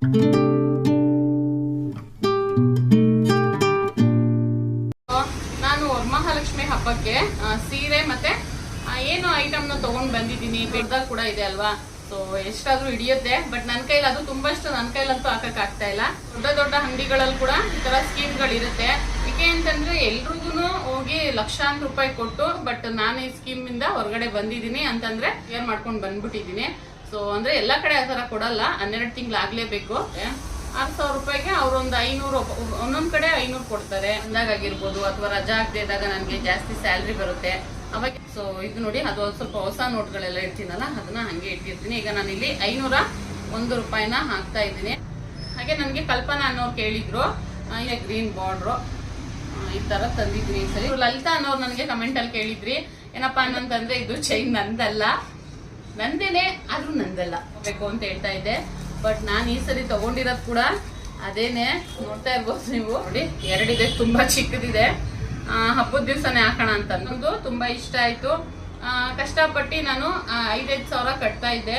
ನಾನು ವರಮಹಾಲಕ್ಷ್ಮಿ ಹಬ್ಬಕ್ಕೆ ಸೀರೆ ಮತ್ತೆ ಏನು ಐಟಮ್ನ ತಗೊಂಡ್ ಬಂದಿದ್ದೀನಿ. ಬೆಡ್ದಾಗ ಕೂಡ ಇದೆ ಅಲ್ವಾ, ಸೊ ಎಷ್ಟಾದ್ರೂ ಹಿಡಿಯುತ್ತೆ. ಬಟ್ ನನ್ನ ಕೈಲಿ ಅದು ತುಂಬಷ್ಟು ನನ್ನ ಕೈಲಂತೂ ಹಾಕಕ್ ಆಗ್ತಾ ಇಲ್ಲ. ದೊಡ್ಡ ದೊಡ್ಡ ಅಂಗಡಿಗಳಲ್ಲಿ ಕೂಡ ಈ ತರ ಸ್ಕೀಮ್ಗಳಿರುತ್ತೆ. ಏಕೆ ಅಂತಂದ್ರೆ ಎಲ್ರಿಗೂ ಹೋಗಿ ಲಕ್ಷಾಂತರ ರೂಪಾಯಿ ಕೊಟ್ಟು, ಬಟ್ ನಾನು ಈ ಸ್ಕೀಮ್ ಇಂದ ಹೊರಗಡೆ ಬಂದಿದ್ದೀನಿ ಅಂತಂದ್ರೆ ಕ್ಲಿಯರ್ ಮಾಡ್ಕೊಂಡು ಬಂದ್ಬಿಟ್ಟಿದ್ದೀನಿ. ಸೊ ಅಂದ್ರೆ ಎಲ್ಲಾ ಕಡೆ ಆ ತರ ಕೊಡಲ್ಲ, 12 ತಿಂಗಳಾಗ್ಲೇಬೇಕು. 6,000 ರೂಪಾಯಿಗೆ ಅವ್ರೊಂದು 500, ಒಂದೊಂದ್ ಕಡೆ 500 ಕೊಡ್ತಾರೆ. ಅಂದಾಗಿರ್ಬೋದು ಅಥವಾ ರಜಾ ಆಗದೆ ಇದ್ದಾಗ ನನಗೆ ಜಾಸ್ತಿ ಸ್ಯಾಲ್ರಿ ಬರುತ್ತೆ ಅವಾಗ. ಸೊ ಇದು ನೋಡಿ, ಅದು ಸ್ವಲ್ಪ ಹೊಸ ನೋಟ್ಗಳೆಲ್ಲ ಇಡ್ತೀನಲ್ಲ, ಅದನ್ನ ಹಂಗೆ ಇಟ್ಟಿರ್ತೀನಿ. ಈಗ ನಾನು ಇಲ್ಲಿ 501 ರೂಪಾಯಿನ ಹಾಕ್ತಾ ಇದ್ದೀನಿ. ಹಾಗೆ ನನಗೆ ಕಲ್ಪನಾ ಅನ್ನೋರು ಕೇಳಿದ್ರು, ಈಗ ಗ್ರೀನ್ ಬಾರ್ಡ್ರು ಈ ತರ ತಂದಿದ್ದೀನಿ ಈ ಸರಿ. ಲಲಿತಾ ಅನ್ನೋರು ನನಗೆ ಕಮೆಂಟ್ ಅಲ್ಲಿ ಕೇಳಿದ್ರಿ, ಏನಪ್ಪಾ ಅಂತಂದ್ರೆ ಇದು ಚೈನ್ ನಂದಲ್ಲ, ನಂದೇನೆ ಆದ್ರೂ ನಂದಲ್ಲ ಬೇಕು ಅಂತ ಹೇಳ್ತಾ ಇದ್ದೆ. ಬಟ್ ನಾನು ಈ ಸರಿ ತಗೊಂಡಿರೋದು ಕೂಡ ಅದೇನೆ. ನೋಡ್ತಾ ಇರ್ಬೋದು ನೀವು, ನೋಡಿ ಎರಡಿದೆ, ತುಂಬಾ ಚಿಕ್ಕದಿದೆ. ಹಬ್ಬದ ದಿವ್ಸನೇ ಹಾಕೋಣ ಅಂತ ಅನ್ನೋದು ತುಂಬಾ ಇಷ್ಟ ಆಯ್ತು. ಕಷ್ಟಪಟ್ಟು ನಾನು 5,000 ಸಾವಿರ ಕಟ್ತಾ ಇದ್ದೆ.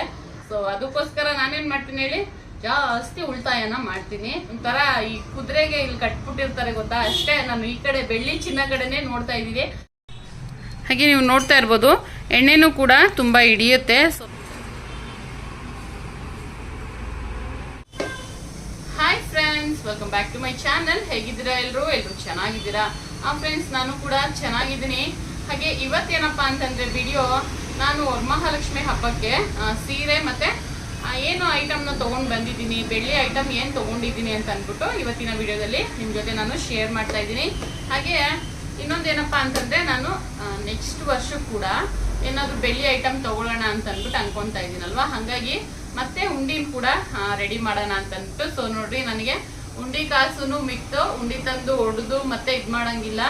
ಸೊ ಅದಕ್ಕೋಸ್ಕರ ನಾನೇನ್ ಮಾಡ್ತೀನಿ ಹೇಳಿ, ಜಾಸ್ತಿ ಉಳಿತಾಯನ ಮಾಡ್ತೀನಿ. ಒಂಥರ ಈ ಕುದುರೆಗೆ ಇಲ್ಲಿ ಕಟ್ಬಿಟ್ಟಿರ್ತಾರೆ ಗೊತ್ತಾ, ಅಷ್ಟೇ. ನಾನು ಈ ಕಡೆ ಬೆಳ್ಳಿ ಚಿನ್ನ ಕಡೆನೆ ನೋಡ್ತಾ ಇದ್ದೀನಿ. ಹಾಗೆ ನೀವು ನೋಡ್ತಾ ಇರ್ಬೋದು, ಎಣ್ಣೆನೂ ಕೂಡ ತುಂಬಾ ಹಿಡಿಯುತ್ತೆ. Hi friends, welcome back to my channel. ಹೇಗಿದ್ದೀರಾ ಎಲ್ಲರೂ ಚೆನ್ನಾಗಿದ್ದೀರಾ? ಫ್ರೆಂಡ್ಸ್, ನಾನು ಕೂಡ ಚೆನ್ನಾಗಿದ್ದೀನಿ. ಹಾಗೆ ಇವತ್ತೇನಪ್ಪಾ ಅಂತಂದ್ರೆ ವಿಡಿಯೋ, ನಾನು ವರಮಹಾಲಕ್ಷ್ಮಿ ಹಬ್ಬಕ್ಕೆ ಸೀರೆ ಮತ್ತೆ ಏನು ಐಟಮ್ನ ತಗೊಂಡ್ ಬಂದಿದ್ದೀನಿ, ಬೆಳ್ಳಿ ಐಟಮ್ ಏನ್ ತಗೊಂಡಿದ್ದೀನಿ ಅಂತ ಅಂದ್ಬಿಟ್ಟು ಇವತ್ತಿನ ವಿಡಿಯೋದಲ್ಲಿ ನಿಮ್ ಜೊತೆ ನಾನು ಶೇರ್ ಮಾಡ್ತಾ ಇದ್ದೀನಿ. ಹಾಗೆ ಇನ್ನೊಂದೇನಪ್ಪಾ ಅಂತಂದ್ರೆ, ನಾನು ನೆಕ್ಸ್ಟ್ ವರ್ಷ ಕೂಡ ಏನಾದ್ರು ಬೆಳ್ಳಿ ಐಟಮ್ ತಗೊಳ್ಳೋಣ ಅಂತ ಅಂದ್ಬಿಟ್ಟು ಅನ್ಕೊಂತಾ ಇದ್ದೀನಲ್ವಾ. ಹಾಗಾಗಿ ಮತ್ತೆ ಉಂಡಿನ ಕೂಡ ರೆಡಿ ಮಾಡೋಣ ಅಂತ ಅಂದ್ಬಿಟ್ಟು. ಸೊ ನೋಡ್ರಿ, ನನಗೆ ಉಂಡಿ ಕಾಸುನು ಮಿಕ್ತು, ಉಂಡಿ ತಂದು ಹೊಡೆದು ಮತ್ತೆ ಇದ್ ಮಾಡಂಗಿಲ್ಲ.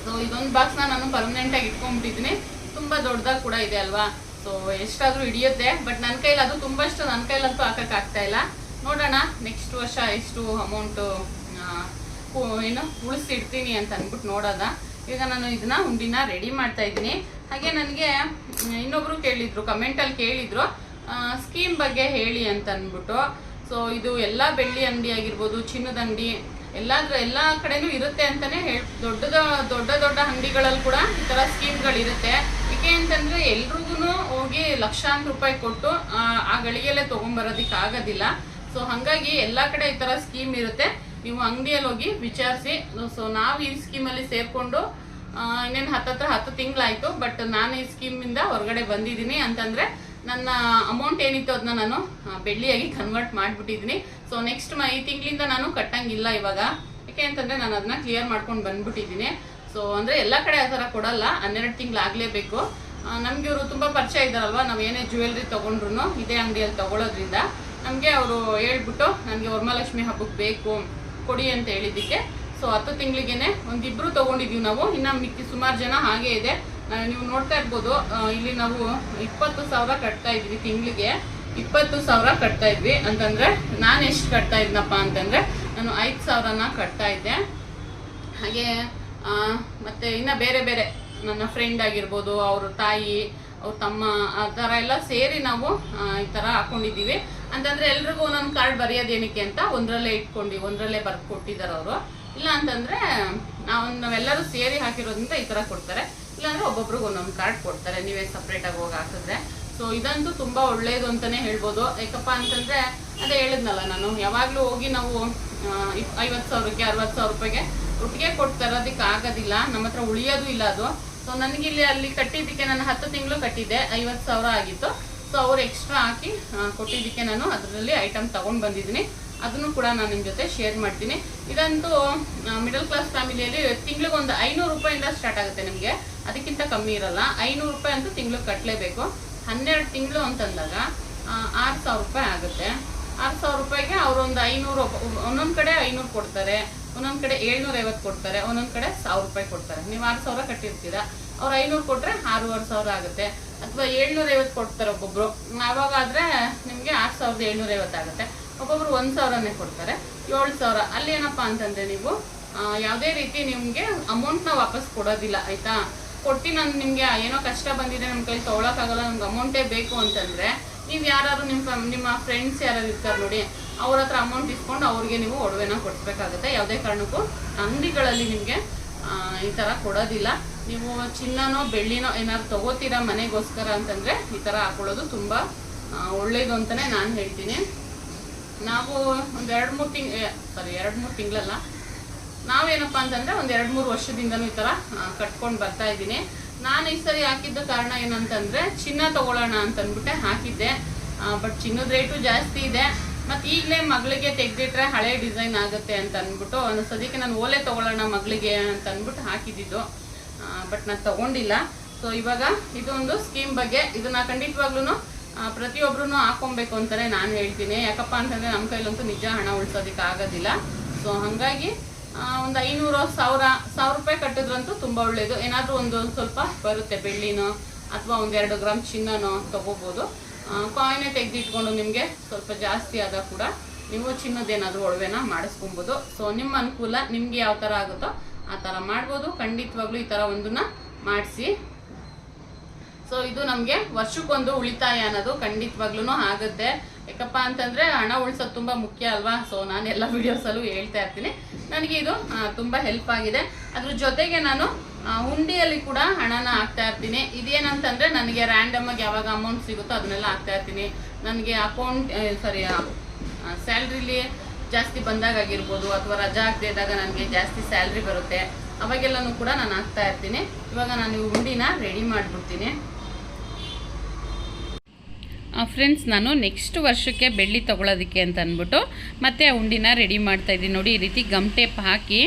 ಸೊ ಇದೊಂದು ಬಾಕ್ಸ್ನ ನಾನು ಪರ್ಮನೆಂಟ್ ಆಗಿ ಇಟ್ಕೊಂಡ್ಬಿಟ್ಟಿದ್ದೀನಿ. ತುಂಬಾ ದೊಡ್ಡದಾಗಿ ಕೂಡ ಇದೆ ಅಲ್ವಾ, ಸೊ ಎಷ್ಟಾದ್ರೂ ಹಿಡಿಯುತ್ತೆ. ಬಟ್ ನನ್ನ ಕೈಲಿ ಅದು ತುಂಬಷ್ಟು ನನ್ನ ಕೈಲಂತೂ ಹಾಕಕ್ ಆಗ್ತಾ ಇಲ್ಲ. ನೋಡೋಣ ನೆಕ್ಸ್ಟ್ ವರ್ಷ ಎಷ್ಟು ಅಮೌಂಟ್ ಏನು ಉಳಿಸಿಡ್ತೀನಿ ಅಂತ ಅಂದ್ಬಿಟ್ಟು ನೋಡೋದ. ಈಗ ನಾನು ಇದನ್ನ ಉಂಡಿನ ರೆಡಿ ಮಾಡ್ತಾ ಇದ್ದೀನಿ. ಹಾಗೆ ನನಗೆ ಇನ್ನೊಬ್ರು ಕೇಳಿದ್ರು, ಕಮೆಂಟ್ ಅಲ್ಲಿ ಕೇಳಿದ್ರು, ಸ್ಕೀಮ್ ಬಗ್ಗೆ ಹೇಳಿ ಅಂತ ಅಂದ್ಬಿಟ್ಟು. ಸೊ ಇದು ಎಲ್ಲಾ ಬೆಳ್ಳಿ ಅಂಗಡಿ ಆಗಿರ್ಬೋದು, ಚಿನ್ನದ ಅಂಗಡಿ, ಎಲ್ಲಾ ಕಡೆನೂ ಇರುತ್ತೆ ಅಂತಾನೆ ದೊಡ್ಡ ದೊಡ್ಡ ಅಂಗಡಿಗಳಲ್ಲಿ ಕೂಡ ಈ ತರ ಸ್ಕೀಮ್ಗಳಿರುತ್ತೆ. ಏಕೆ ಅಂತಂದ್ರೆ ಎಲ್ರಿಗೂ ಹೋಗಿ ಲಕ್ಷಾಂತರ ರೂಪಾಯಿ ಕೊಟ್ಟು ಆ ಗಳಿಗೆಲ್ಲೇ ತಗೊಂಡ್ಬರೋದಿಕ್ ಆಗೋದಿಲ್ಲ. ಸೊ ಹಂಗಾಗಿ ಎಲ್ಲಾ ಕಡೆ ಈ ತರ ಸ್ಕೀಮ್ ಇರುತ್ತೆ. ನೀವು ಅಂಗಡಿಯಲ್ಲಿ ಹೋಗಿ ವಿಚಾರಿಸಿ. ಸೊ ನಾವು ಈ ಸ್ಕೀಮಲ್ಲಿ ಸೇರ್ಕೊಂಡು ಇನ್ನೇನು 10 ತಿಂಗಳಾಯ್ತು. ಬಟ್ ನಾನು ಈ ಸ್ಕೀಮ್ ಇಂದ ಹೊರಗಡೆ ಬಂದಿದ್ದೀನಿ ಅಂತಂದ್ರೆ ನನ್ನ ಅಮೌಂಟ್ ಏನಿತ್ತು ಅದನ್ನ ನಾನು ಬೆಳ್ಳಿಯಾಗಿ ಕನ್ವರ್ಟ್ ಮಾಡ್ಬಿಟ್ಟಿದ್ದೀನಿ. ಸೊ ನೆಕ್ಸ್ಟ್ ಈ ತಿಂಗಳಿಂದ ನಾನು ಕಟ್ಟಂಗಿಲ್ಲ ಇವಾಗ. ಯಾಕೆ ಅಂತಂದ್ರೆ ನಾನು ಅದನ್ನ ಕ್ಲಿಯರ್ ಮಾಡ್ಕೊಂಡು ಬಂದ್ಬಿಟ್ಟಿದ್ದೀನಿ. ಸೊ ಅಂದ್ರೆ ಎಲ್ಲಾ ಕಡೆ ಆ ತರ ಕೊಡಲ್ಲ, 12 ತಿಂಗಳಾಗ್ಲೇಬೇಕು. ನಮ್ಗೆ ಇವರು ತುಂಬಾ ಪರಿಚಯ ಇದ್ದಾರಲ್ವಾ, ನಾವ್ ಏನೇ ಜ್ಯುವೆಲ್ರಿ ತಗೊಂಡ್ರು ಇದೇ ಅಂಗಡಿಯಲ್ಲಿ ತಗೊಳ್ಳೋದ್ರಿಂದ ನಮ್ಗೆ ಅವರು ಹೇಳ್ಬಿಟ್ಟು ನನಗೆ ವರಮಹಾಲಕ್ಷ್ಮಿ ಹಬ್ಬಕ್ಕೆ ಬೇಕು ಕೊಡಿ ಅಂತ ಹೇಳಿದ್ದಕ್ಕೆ. ಸೊ 10 ತಿಂಗಳಿಗೆನೆ ಒಂದಿಬ್ರು ತಗೊಂಡಿದೀವಿ ನಾವು. ಇನ್ನ ಮಿಕ್ಕಿ ಸುಮಾರು ಜನ ಹಾಗೆ ಇದೆ. ನೀವು ನೋಡ್ತಾ ಇರ್ಬೋದು, ಇಲ್ಲಿ ನಾವು 20,000 ಕಟ್ತಾ ಇದ್ವಿ ತಿಂಗಳಿಗೆ. 20,000 ಕಟ್ತಾ ಇದ್ವಿ ಅಂತಂದ್ರೆ ನಾನು ಎಷ್ಟು ಕಟ್ತಾ ಇದ್ನಪ್ಪ ಅಂತಂದ್ರೆ, ನಾನು 5,000ನ ಕಟ್ತಾ ಇದ್ದೆ. ಹಾಗೆ ಮತ್ತೆ ಇನ್ನ ಬೇರೆ ಬೇರೆ ನನ್ನ ಫ್ರೆಂಡ್ ಆಗಿರ್ಬೋದು, ಅವ್ರ ತಾಯಿ, ಅವ್ರ ತಮ್ಮ, ಆ ತರ ಎಲ್ಲ ಸೇರಿ ನಾವು ಈ ತರ ಹಾಕೊಂಡಿದೀವಿ. ಅಂತಂದ್ರೆ ಎಲ್ರಿಗೂ ಒಂದೊಂದು ಕಾರ್ಡ್ ಬರೆಯೋದೇನಕ್ಕೆ ಅಂತ ಒಂದ್ರಲ್ಲೇ ಬರ್ದು ಕೊಟ್ಟಿದ್ದಾರೆ ಅವರು. ಇಲ್ಲ ಅಂತಂದ್ರೆ ನಾವೆಲ್ಲರೂ ಸೇರಿ ಹಾಕಿರೋದ್ರಿಂದ ಈ ತರ ಕೊಡ್ತಾರೆ. ಇಲ್ಲಾಂದ್ರೆ ಒಬ್ಬೊಬ್ರಿಗೆ ಒಂದೊಂದು ಕಾರ್ಡ್ ಕೊಡ್ತಾರೆ, ನೀವೇ ಸಪ್ರೇಟ್ ಆಗಿ ಹೋಗಿ ಹಾಕಿದ್ರೆ. ಸೊ ಇದಂತೂ ತುಂಬಾ ಒಳ್ಳೇದು ಅಂತಾನೆ ಹೇಳ್ಬೋದು. ಯಾಕಪ್ಪ ಅಂತಂದ್ರೆ ಅದೇ ಹೇಳಿದ್ನಲ್ಲ ನಾನು, ಯಾವಾಗ್ಲೂ ಹೋಗಿ ನಾವು 50,000ಕ್ಕೆ 60,000 ರೂಪಾಯಿಗೆ ಒಟ್ಟಿಗೆ ಕೊಟ್ಟು ತರೋದಕ್ಕೆ ಆಗೋದಿಲ್ಲ, ನಮ್ಮ ಹತ್ರ ಉಳಿಯೋದು ಇಲ್ಲ ಅದು. ಸೊ ನನಗಿಲ್ಲಿ ಅಲ್ಲಿ ಕಟ್ಟಿದ್ದಕ್ಕೆ ನಾನು 10 ತಿಂಗಳು ಕಟ್ಟಿದ್ದೆ, 50,000 ಆಗಿತ್ತು. ಸೊ ಅವ್ರು ಎಕ್ಸ್ಟ್ರಾ ಹಾಕಿ ಕೊಟ್ಟಿದ್ದಕ್ಕೆ ನಾನು ಅದರಲ್ಲಿ ಐಟಮ್ ತಗೊಂಡ್ ಬಂದಿದ್ದೀನಿ. ಅದನ್ನು ಕೂಡ ನಾನು ನಿಮ್ಮ ಜೊತೆ ಶೇರ್ ಮಾಡ್ತೀನಿ. ಇದಂತೂ ಮಿಡಲ್ ಕ್ಲಾಸ್ ಫ್ಯಾಮಿಲಿಯಲ್ಲಿ ತಿಂಗಳಿಗೆ ಒಂದು 500 ರೂಪಾಯಿಂದ ಸ್ಟಾರ್ಟ್ ಆಗುತ್ತೆ ನಿಮಗೆ, ಅದಕ್ಕಿಂತ ಕಮ್ಮಿ ಇರಲ್ಲ. 500 ರೂಪಾಯಿ ಅಂತೂ ತಿಂಗಳಿಗೆ ಕಟ್ಟಲೇಬೇಕು. 12 ತಿಂಗಳು ಅಂತಂದಾಗ 6,000 ರೂಪಾಯಿ ಆಗುತ್ತೆ. 6,000 ರೂಪಾಯಿಗೆ ಅವರೊಂದು 500, ಒಂದೊಂದು ಕಡೆ 500 ಕೊಡ್ತಾರೆ, ಒಂದೊಂದು ಕಡೆ 750 ಕೊಡ್ತಾರೆ, ಒಂದೊಂದು ಕಡೆ 1,000 ರೂಪಾಯಿ ಕೊಡ್ತಾರೆ. ನೀವು 6,000 ಕಟ್ಟಿರ್ತೀರಾ, ಅವ್ರು 500 ಕೊಟ್ರೆ 6,500 ಆಗುತ್ತೆ. ಅಥವಾ 750 ಕೊಡ್ತಾರೆ ಒಬ್ಬೊಬ್ರು, ಆವಾಗಾದ್ರೆ ನಿಮ್ಗೆ 6,750 ಆಗುತ್ತೆ. ಒಬ್ಬೊಬ್ರು 1,000ನೇ ಕೊಡ್ತಾರೆ, 7,000. ಅಲ್ಲಿ ಏನಪ್ಪಾ ಅಂತಂದ್ರೆ ನೀವು ಯಾವುದೇ ರೀತಿ ನಿಮ್ಗೆ ಅಮೌಂಟ್ನ ವಾಪಸ್ ಕೊಡೋದಿಲ್ಲ, ಆಯ್ತಾ. ಕೊಡ್ತೀನಿ, ನಾನು ನಿಮ್ಗೆ ಏನೋ ಕಷ್ಟ ಬಂದಿದೆ, ನಮ್ ಕೈ ತಗೊಳಕ್ಕಾಗಲ್ಲ, ನಮ್ಗೆ ಅಮೌಂಟೇ ಬೇಕು ಅಂತಂದ್ರೆ ನೀವು ಯಾರು ನಿಮ್ಮ ಫ್ರೆಂಡ್ಸ್ ಯಾರು ಇರ್ತಾರೆ ನೋಡಿ, ಅವ್ರ ಹತ್ರ ಅಮೌಂಟ್ ಇಸ್ಕೊಂಡು ಅವ್ರಿಗೆ ನೀವು ಒಡವೆನ ಕೊಡಿಸ್ಬೇಕಾಗುತ್ತೆ. ಯಾವುದೇ ಕಾರಣಕ್ಕೂ ಅಂಗಡಿಗಳಲ್ಲಿ ನಿಮಗೆ ಈ ಥರ ಕೊಡೋದಿಲ್ಲ. ನೀವು ಚಿನ್ನನೋ ಬೆಳ್ಳಿನೋ ಏನಾದ್ರು ತಗೋತೀರಾ ಮನೆಗೋಸ್ಕರ ಅಂತಂದರೆ ಈ ಥರ ಹಾಕೊಳ್ಳೋದು ತುಂಬ ಒಳ್ಳೆಯದು ಅಂತಲೇ ನಾನು ಹೇಳ್ತೀನಿ. ನಾವು ಒಂದು 2-3 ತಿಂಗಳಲ್ಲ, ನಾವೇನಪ್ಪ ಅಂತಂದರೆ ಒಂದು 2-3 ವರ್ಷದಿಂದನೂ ಈ ಥರ ಕಟ್ಕೊಂಡು ಬರ್ತಾ ಇದ್ದೀನಿ. ನಾನು ಈ ಸರಿ ಹಾಕಿದ್ದ ಕಾರಣ ಏನಂತಂದರೆ ಚಿನ್ನ ತೊಗೊಳ್ಳೋಣ ಅಂತಂದ್ಬಿಟ್ಟೆ ಹಾಕಿದ್ದೆ. ಬಟ್ ಚಿನ್ನದ ರೇಟು ಜಾಸ್ತಿ ಇದೆ, ಮತ್ತು ಈಗಲೇ ಮಗಳಿಗೆ ತೆಗೆದಿಟ್ರೆ ಹಳೆ ಡಿಸೈನ್ ಆಗುತ್ತೆ ಅಂತ ಅಂದ್ಬಿಟ್ಟು ಒಂದು ಸದ್ಯಕ್ಕೆ ನಾನು ಓಲೆ ತೊಗೊಳ್ಳೋಣ ಮಗಳಿಗೆ ಅಂತ ಅಂದ್ಬಿಟ್ಟು ಹಾಕಿದ್ದಿದ್ದು. ಬಟ್ ನಾನು ತೊಗೊಂಡಿಲ್ಲ. ಸೊ ಇವಾಗ ಇದೊಂದು ಸ್ಕೀಮ್ ಬಗ್ಗೆ ಇದನ್ನು ಖಂಡಿತವಾಗ್ಲೂ ಪ್ರತಿಯೊಬ್ಬರೂ ಹಾಕೊಬೇಕು ಅಂತಲೇ ನಾನು ಹೇಳ್ತೀನಿ. ಯಾಕಪ್ಪ ಅಂತಂದರೆ ನಮ್ಮ ಕೈಲಂತೂ ನಿಜ ಹಣ ಉಳಿಸೋದಕ್ಕೆ ಆಗೋದಿಲ್ಲ. ಸೊ ಹಾಗಾಗಿ ಒಂದು 500-1000 ರೂಪಾಯಿ ಕಟ್ಟಿದ್ರಂತೂ ತುಂಬ ಒಳ್ಳೆಯದು. ಏನಾದರೂ ಒಂದು ಸ್ವಲ್ಪ ಬರುತ್ತೆ, ಬೆಳ್ಳಿನೋ ಅಥವಾ ಒಂದು 2 ಗ್ರಾಮ್ ಚಿನ್ನನೋ ತೊಗೋಬೋದು. ಕಾಯಿನೇ ತೆಗೆದಿಟ್ಕೊಂಡು ನಿಮಗೆ ಸ್ವಲ್ಪ ಜಾಸ್ತಿ ಆದಾಗ ಕೂಡ ನೀವು ಚಿನ್ನದೇನಾದರೂ ಒಡವೆನ ಮಾಡಿಸ್ಕೊಬೋದು. ಸೊ ನಿಮ್ಮ ಅನುಕೂಲ, ನಿಮಗೆ ಯಾವ ಥರ ಆಗುತ್ತೋ ಆ ಥರ ಮಾಡ್ಬೋದು. ಖಂಡಿತವಾಗ್ಲೂ ಈ ಥರ ಒಂದನ್ನ ಮಾಡಿಸಿ. ಸೊ ಇದು ನಮಗೆ ವರ್ಷಕ್ಕೊಂದು ಉಳಿತಾಯ ಅನ್ನೋದು ಖಂಡಿತವಾಗ್ಲೂ ಆಗುತ್ತೆ. ಯಾಕಪ್ಪ ಅಂತಂದರೆ ಹಣ ಉಳಿಸೋದು ತುಂಬ ಮುಖ್ಯ ಅಲ್ವಾ. ಸೊ ನಾನು ಎಲ್ಲ ವೀಡಿಯೋಸಲ್ಲೂ ಹೇಳ್ತಾ ಇರ್ತೀನಿ, ನನಗೆ ಇದು ತುಂಬ ಹೆಲ್ಪ್ ಆಗಿದೆ. ಅದ್ರ ಜೊತೆಗೆ ನಾನು ಹುಂಡಿಯಲ್ಲಿ ಕೂಡ ಹಣನ ಹಾಕ್ತಾ ಇರ್ತೀನಿ. ಇದೇನಂತಂದರೆ ನನಗೆ ರ್ಯಾಂಡಮಾಗಿ ಯಾವಾಗ ಅಮೌಂಟ್ ಸಿಗುತ್ತೋ ಅದನ್ನೆಲ್ಲ ಹಾಕ್ತಾ ಇರ್ತೀನಿ. ನನಗೆ ಸ್ಯಾಲ್ರಿಲಿ ಜಾಸ್ತಿ ಬಂದಾಗಿರ್ಬೋದು ಅಥವಾ ರಜಾ ಆಗದೆ ಇದ್ದಾಗ ನನಗೆ ಜಾಸ್ತಿ ಸ್ಯಾಲ್ರಿ ಬರುತ್ತೆ, ಅವಾಗೆಲ್ಲನೂ ಕೂಡ ನಾನು ಹಾಕ್ತಾ ಇರ್ತೀನಿ. ಇವಾಗ ನಾನು ಹುಂಡಿನ ರೆಡಿ ಮಾಡಿಬಿಡ್ತೀನಿ. ಫ್ರೆಂಡ್ಸ್, ನಾನು ನೆಕ್ಸ್ಟ್ ವರ್ಷಕ್ಕೆ ಬೆಳ್ಳಿ ತೊಗೊಳೋದಕ್ಕೆ ಅಂತ ಅಂದ್ಬಿಟ್ಟು ಮತ್ತೆ ಆ ಹುಂಡಿನ ರೆಡಿ ಮಾಡ್ತಾಯಿದ್ದೀನಿ. ನೋಡಿ, ಈ ರೀತಿ ಗಮ್ ಟೇಪ್ ಹಾಕಿ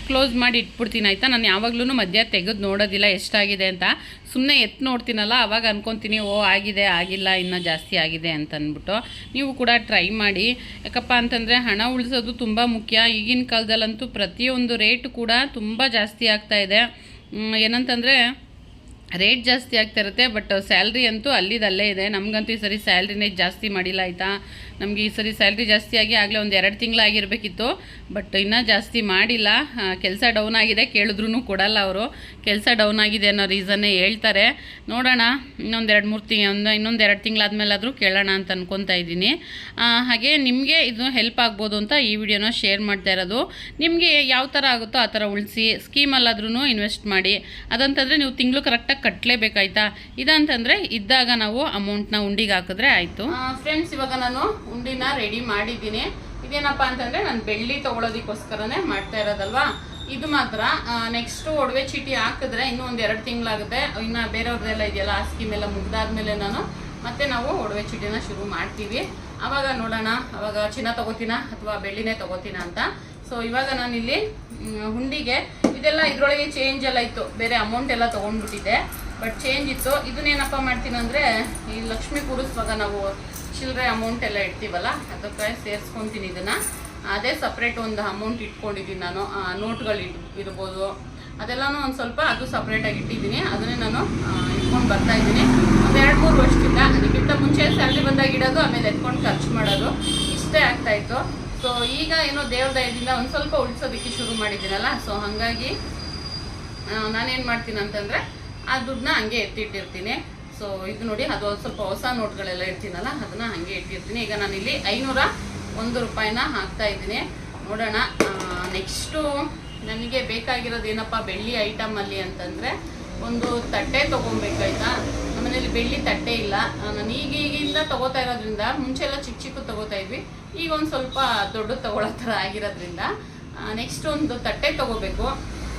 ಕ್ಲೋಸ್ ಮಾಡಿ ಇಟ್ಬಿಡ್ತೀನಿ ಆಯಿತಾ. ನಾನು ಯಾವಾಗ್ಲೂ ಮಧ್ಯ ತೆಗೆದು ನೋಡೋದಿಲ್ಲ ಎಷ್ಟಾಗಿದೆ ಅಂತ. ಸುಮ್ಮನೆ ಎತ್ತು ನೋಡ್ತೀನಲ್ಲ, ಅವಾಗ ಅನ್ಕೊತೀನಿ ಓ ಆಗಿದೆ, ಆಗಿಲ್ಲ, ಇನ್ನೂ ಜಾಸ್ತಿ ಆಗಿದೆ ಅಂತ ಅಂದ್ಬಿಟ್ಟು. ನೀವು ಕೂಡ ಟ್ರೈ ಮಾಡಿ. ಯಾಕಪ್ಪ ಅಂತಂದರೆ ಹಣ ಉಳಿಸೋದು ತುಂಬ ಮುಖ್ಯ. ಈಗಿನ ಕಾಲದಲ್ಲಂತೂ ಪ್ರತಿಯೊಂದು ರೇಟು ಕೂಡ ತುಂಬ ಜಾಸ್ತಿ ಆಗ್ತಾಯಿದೆ. ಏನಂತಂದರೆ ರೇಟ್ ಜಾಸ್ತಿ ಆಗ್ತಾ ಇರುತ್ತೆ, ಬಟ್ ಸ್ಯಾಲ್ರಿ ಅಂತೂ ಅಲ್ಲಿದಲ್ಲೇ ಇದೆ. ನಮಗಂತೂ ಈ ಸರಿ ಸ್ಯಾಲ್ರಿನೇ ಜಾಸ್ತಿ ಮಾಡಿಲ್ಲ ಆಯಿತಾ. ನಮಗೆ ಈ ಸರಿ ಸ್ಯಾಲ್ರಿ ಜಾಸ್ತಿ ಆಗಿ ಆಗಲೇ ಒಂದು 2 ತಿಂಗಳಾಗಿರಬೇಕಿತ್ತು, ಬಟ್ ಇನ್ನೂ ಜಾಸ್ತಿ ಮಾಡಿಲ್ಲ. ಕೆಲಸ ಡೌನ್ ಆಗಿದೆ, ಕೇಳಿದ್ರೂ ಕೊಡಲ್ಲ ಅವರು. ಕೆಲಸ ಡೌನ್ ಆಗಿದೆ ಅನ್ನೋ ರೀಸನ್ನೇ ಹೇಳ್ತಾರೆ. ನೋಡೋಣ, ಇನ್ನೊಂದು 2 ತಿಂಗಳಾದ್ಮೇಲಾದರೂ ಕೇಳೋಣ ಅಂತ ಅನ್ಕೊತಾ ಇದ್ದೀನಿ. ಹಾಗೆ ನಿಮಗೆ ಇದು ಹೆಲ್ಪ್ ಆಗ್ಬೋದು ಅಂತ ಈ ವಿಡಿಯೋನ ಶೇರ್ ಮಾಡ್ತಾ ಇರೋದು. ನಿಮಗೆ ಯಾವ ಥರ ಆಗುತ್ತೋ ಆ ಥರ ಉಳಿಸಿ, ಸ್ಕೀಮಲ್ಲಾದ್ರೂ ಇನ್ವೆಸ್ಟ್ ಮಾಡಿ. ಅದಂತಂದರೆ ನೀವು ತಿಂಗಳು ಕರೆಕ್ಟಾಗಿ ಕಟ್ಟಲೇಬೇಕಾಯ್ತಾ. ಇದಂತಂದರೆ ಇದ್ದಾಗ ನಾವು ಅಮೌಂಟ್ನ ಉಂಡಿಗೆ ಹಾಕಿದ್ರೆ ಆಯಿತು. ಫ್ರೆಂಡ್ಸ್, ಇವಾಗ ನಾನು ಉಂಡಿನ ರೆಡಿ ಮಾಡಿದ್ದೀನಿ. ಇದೇನಪ್ಪ ಅಂತಂದರೆ ನಾನು ಬೆಳ್ಳಿ ತೊಗೊಳೋದಕ್ಕೋಸ್ಕರನೇ ಮಾಡ್ತಾ ಇರೋದಲ್ವಾ. ಇದು ಮಾತ್ರ ನೆಕ್ಸ್ಟು ಒಡವೆ ಚೀಟಿ ಹಾಕಿದ್ರೆ ಇನ್ನೂ ಒಂದು 2 ತಿಂಗಳಾಗುತ್ತೆ. ಇನ್ನು ಬೇರೆಯವ್ರದ್ದೆಲ್ಲ ಇದೆಯಲ್ಲ, ಆ ಸ್ಕೀಮ್ ಎಲ್ಲ ಮುಗ್ದಾದ್ಮೇಲೆ ಮತ್ತೆ ನಾವು ಒಡವೆ ಚೀಟಿನ ಶುರು ಮಾಡ್ತೀವಿ. ಆವಾಗ ನೋಡೋಣ, ಅವಾಗ ಚಿನ್ನ ತೊಗೋತೀನ ಅಥವಾ ಬೆಳ್ಳಿನೇ ತೊಗೋತೀನ ಅಂತ. ಸೊ ಇವಾಗ ನಾನಿಲ್ಲಿ ಹುಂಡಿಗೆ ಇದೆಲ್ಲ ಇದರೊಳಗೆ ಚೇಂಜ್ ಎಲ್ಲ ಇತ್ತು, ಬೇರೆ ಅಮೌಂಟ್ ಎಲ್ಲ ತೊಗೊಂಡ್ಬಿಟ್ಟಿದ್ದೆ, ಬಟ್ ಚೇಂಜ್ ಇತ್ತು. ಇದನ್ನೇನಪ್ಪ ಮಾಡ್ತೀನಿ ಅಂದರೆ, ಈ ಲಕ್ಷ್ಮೀ ಕೂರಿಸುವಾಗ ನಾವು ಚಿಲ್ಲರೆ ಅಮೌಂಟ್ ಎಲ್ಲ ಇಡ್ತೀವಲ್ಲ, ಅದಕ್ಕೆ ಸೇರಿಸ್ಕೊತೀನಿ ಇದನ್ನು. ಅದೇ ಸಪ್ರೇಟ್ ಒಂದು ಅಮೌಂಟ್ ಇಟ್ಕೊಂಡಿದ್ದೀನಿ ನಾನು. ನೋಟ್ಗಳು ಇರ್ಬೋದು, ಅದೆಲ್ಲನೂ ಒಂದು ಸ್ವಲ್ಪ ಅದು ಸಪ್ರೇಟಾಗಿ ಇಟ್ಟಿದ್ದೀನಿ. ಅದನ್ನೇ ನಾನು ಇಟ್ಕೊಂಡು ಬರ್ತಾಯಿದ್ದೀನಿ ಒಂದು 2-3 ವರ್ಷದಿಂದ. ಅದಕ್ಕಿಂತ ಮುಂಚೆ ಸ್ಯಾಲ್ರಿ ಬಂದಾಗ ಇಡೋದು, ಆಮೇಲೆ ಎತ್ಕೊಂಡು ಖರ್ಚು ಮಾಡೋದು, ಇಷ್ಟೇ ಆಗ್ತಾಯಿತ್ತು. ಸೊ ಈಗ ಏನೋ ದೇವ್ರ ದಯದಿಂದ ಒಂದು ಸ್ವಲ್ಪ ಉಳಿಸೋದಕ್ಕೆ ಶುರು ಮಾಡಿದ್ದೀನಲ್ಲ. ಸೊ ಹಾಗಾಗಿ ನಾನೇನು ಮಾಡ್ತೀನಿ ಅಂತಂದರೆ ಆ ದುಡ್ಡನ್ನ ಹಂಗೆ ಎತ್ತಿಟ್ಟಿರ್ತೀನಿ. ಸೊ ಇದು ನೋಡಿ, ಅದು ಒಂದು ಸ್ವಲ್ಪ ಹೊಸ ನೋಟ್ಗಳೆಲ್ಲ ಇರ್ತೀನಲ್ಲ, ಅದನ್ನು ಹಾಗೆ ಇಟ್ಟಿರ್ತೀನಿ. ಈಗ ನಾನಿಲ್ಲಿ 501 ರೂಪಾಯಿನ ಹಾಕ್ತಾಯಿದ್ದೀನಿ. ನೋಡೋಣ, ನೆಕ್ಸ್ಟು ನನಗೆ ಬೇಕಾಗಿರೋದು ಏನಪ್ಪ ಬೆಳ್ಳಿ ಐಟಮಲ್ಲಿ ಅಂತಂದರೆ ಒಂದು ತಟ್ಟೆ ತೊಗೊಬೇಕಾಯ್ತಾ. ನಮ್ಮನೇಲಿ ಬೆಳ್ಳಿ ತಟ್ಟೆ ಇಲ್ಲ. ನಾನು ಈಗಿಂದ ತೊಗೋತಾ ಇರೋದ್ರಿಂದ, ಮುಂಚೆ ಎಲ್ಲ ಚಿಕ್ಕ ತೊಗೋತಾ ಇದ್ವಿ, ಈಗ ಒಂದು ಸ್ವಲ್ಪ ದೊಡ್ಡ ತೊಗೊಳ್ಳೋ ಥರ ಆಗಿರೋದ್ರಿಂದ ನೆಕ್ಸ್ಟ್ ಒಂದು ತಟ್ಟೆ ತೊಗೋಬೇಕು.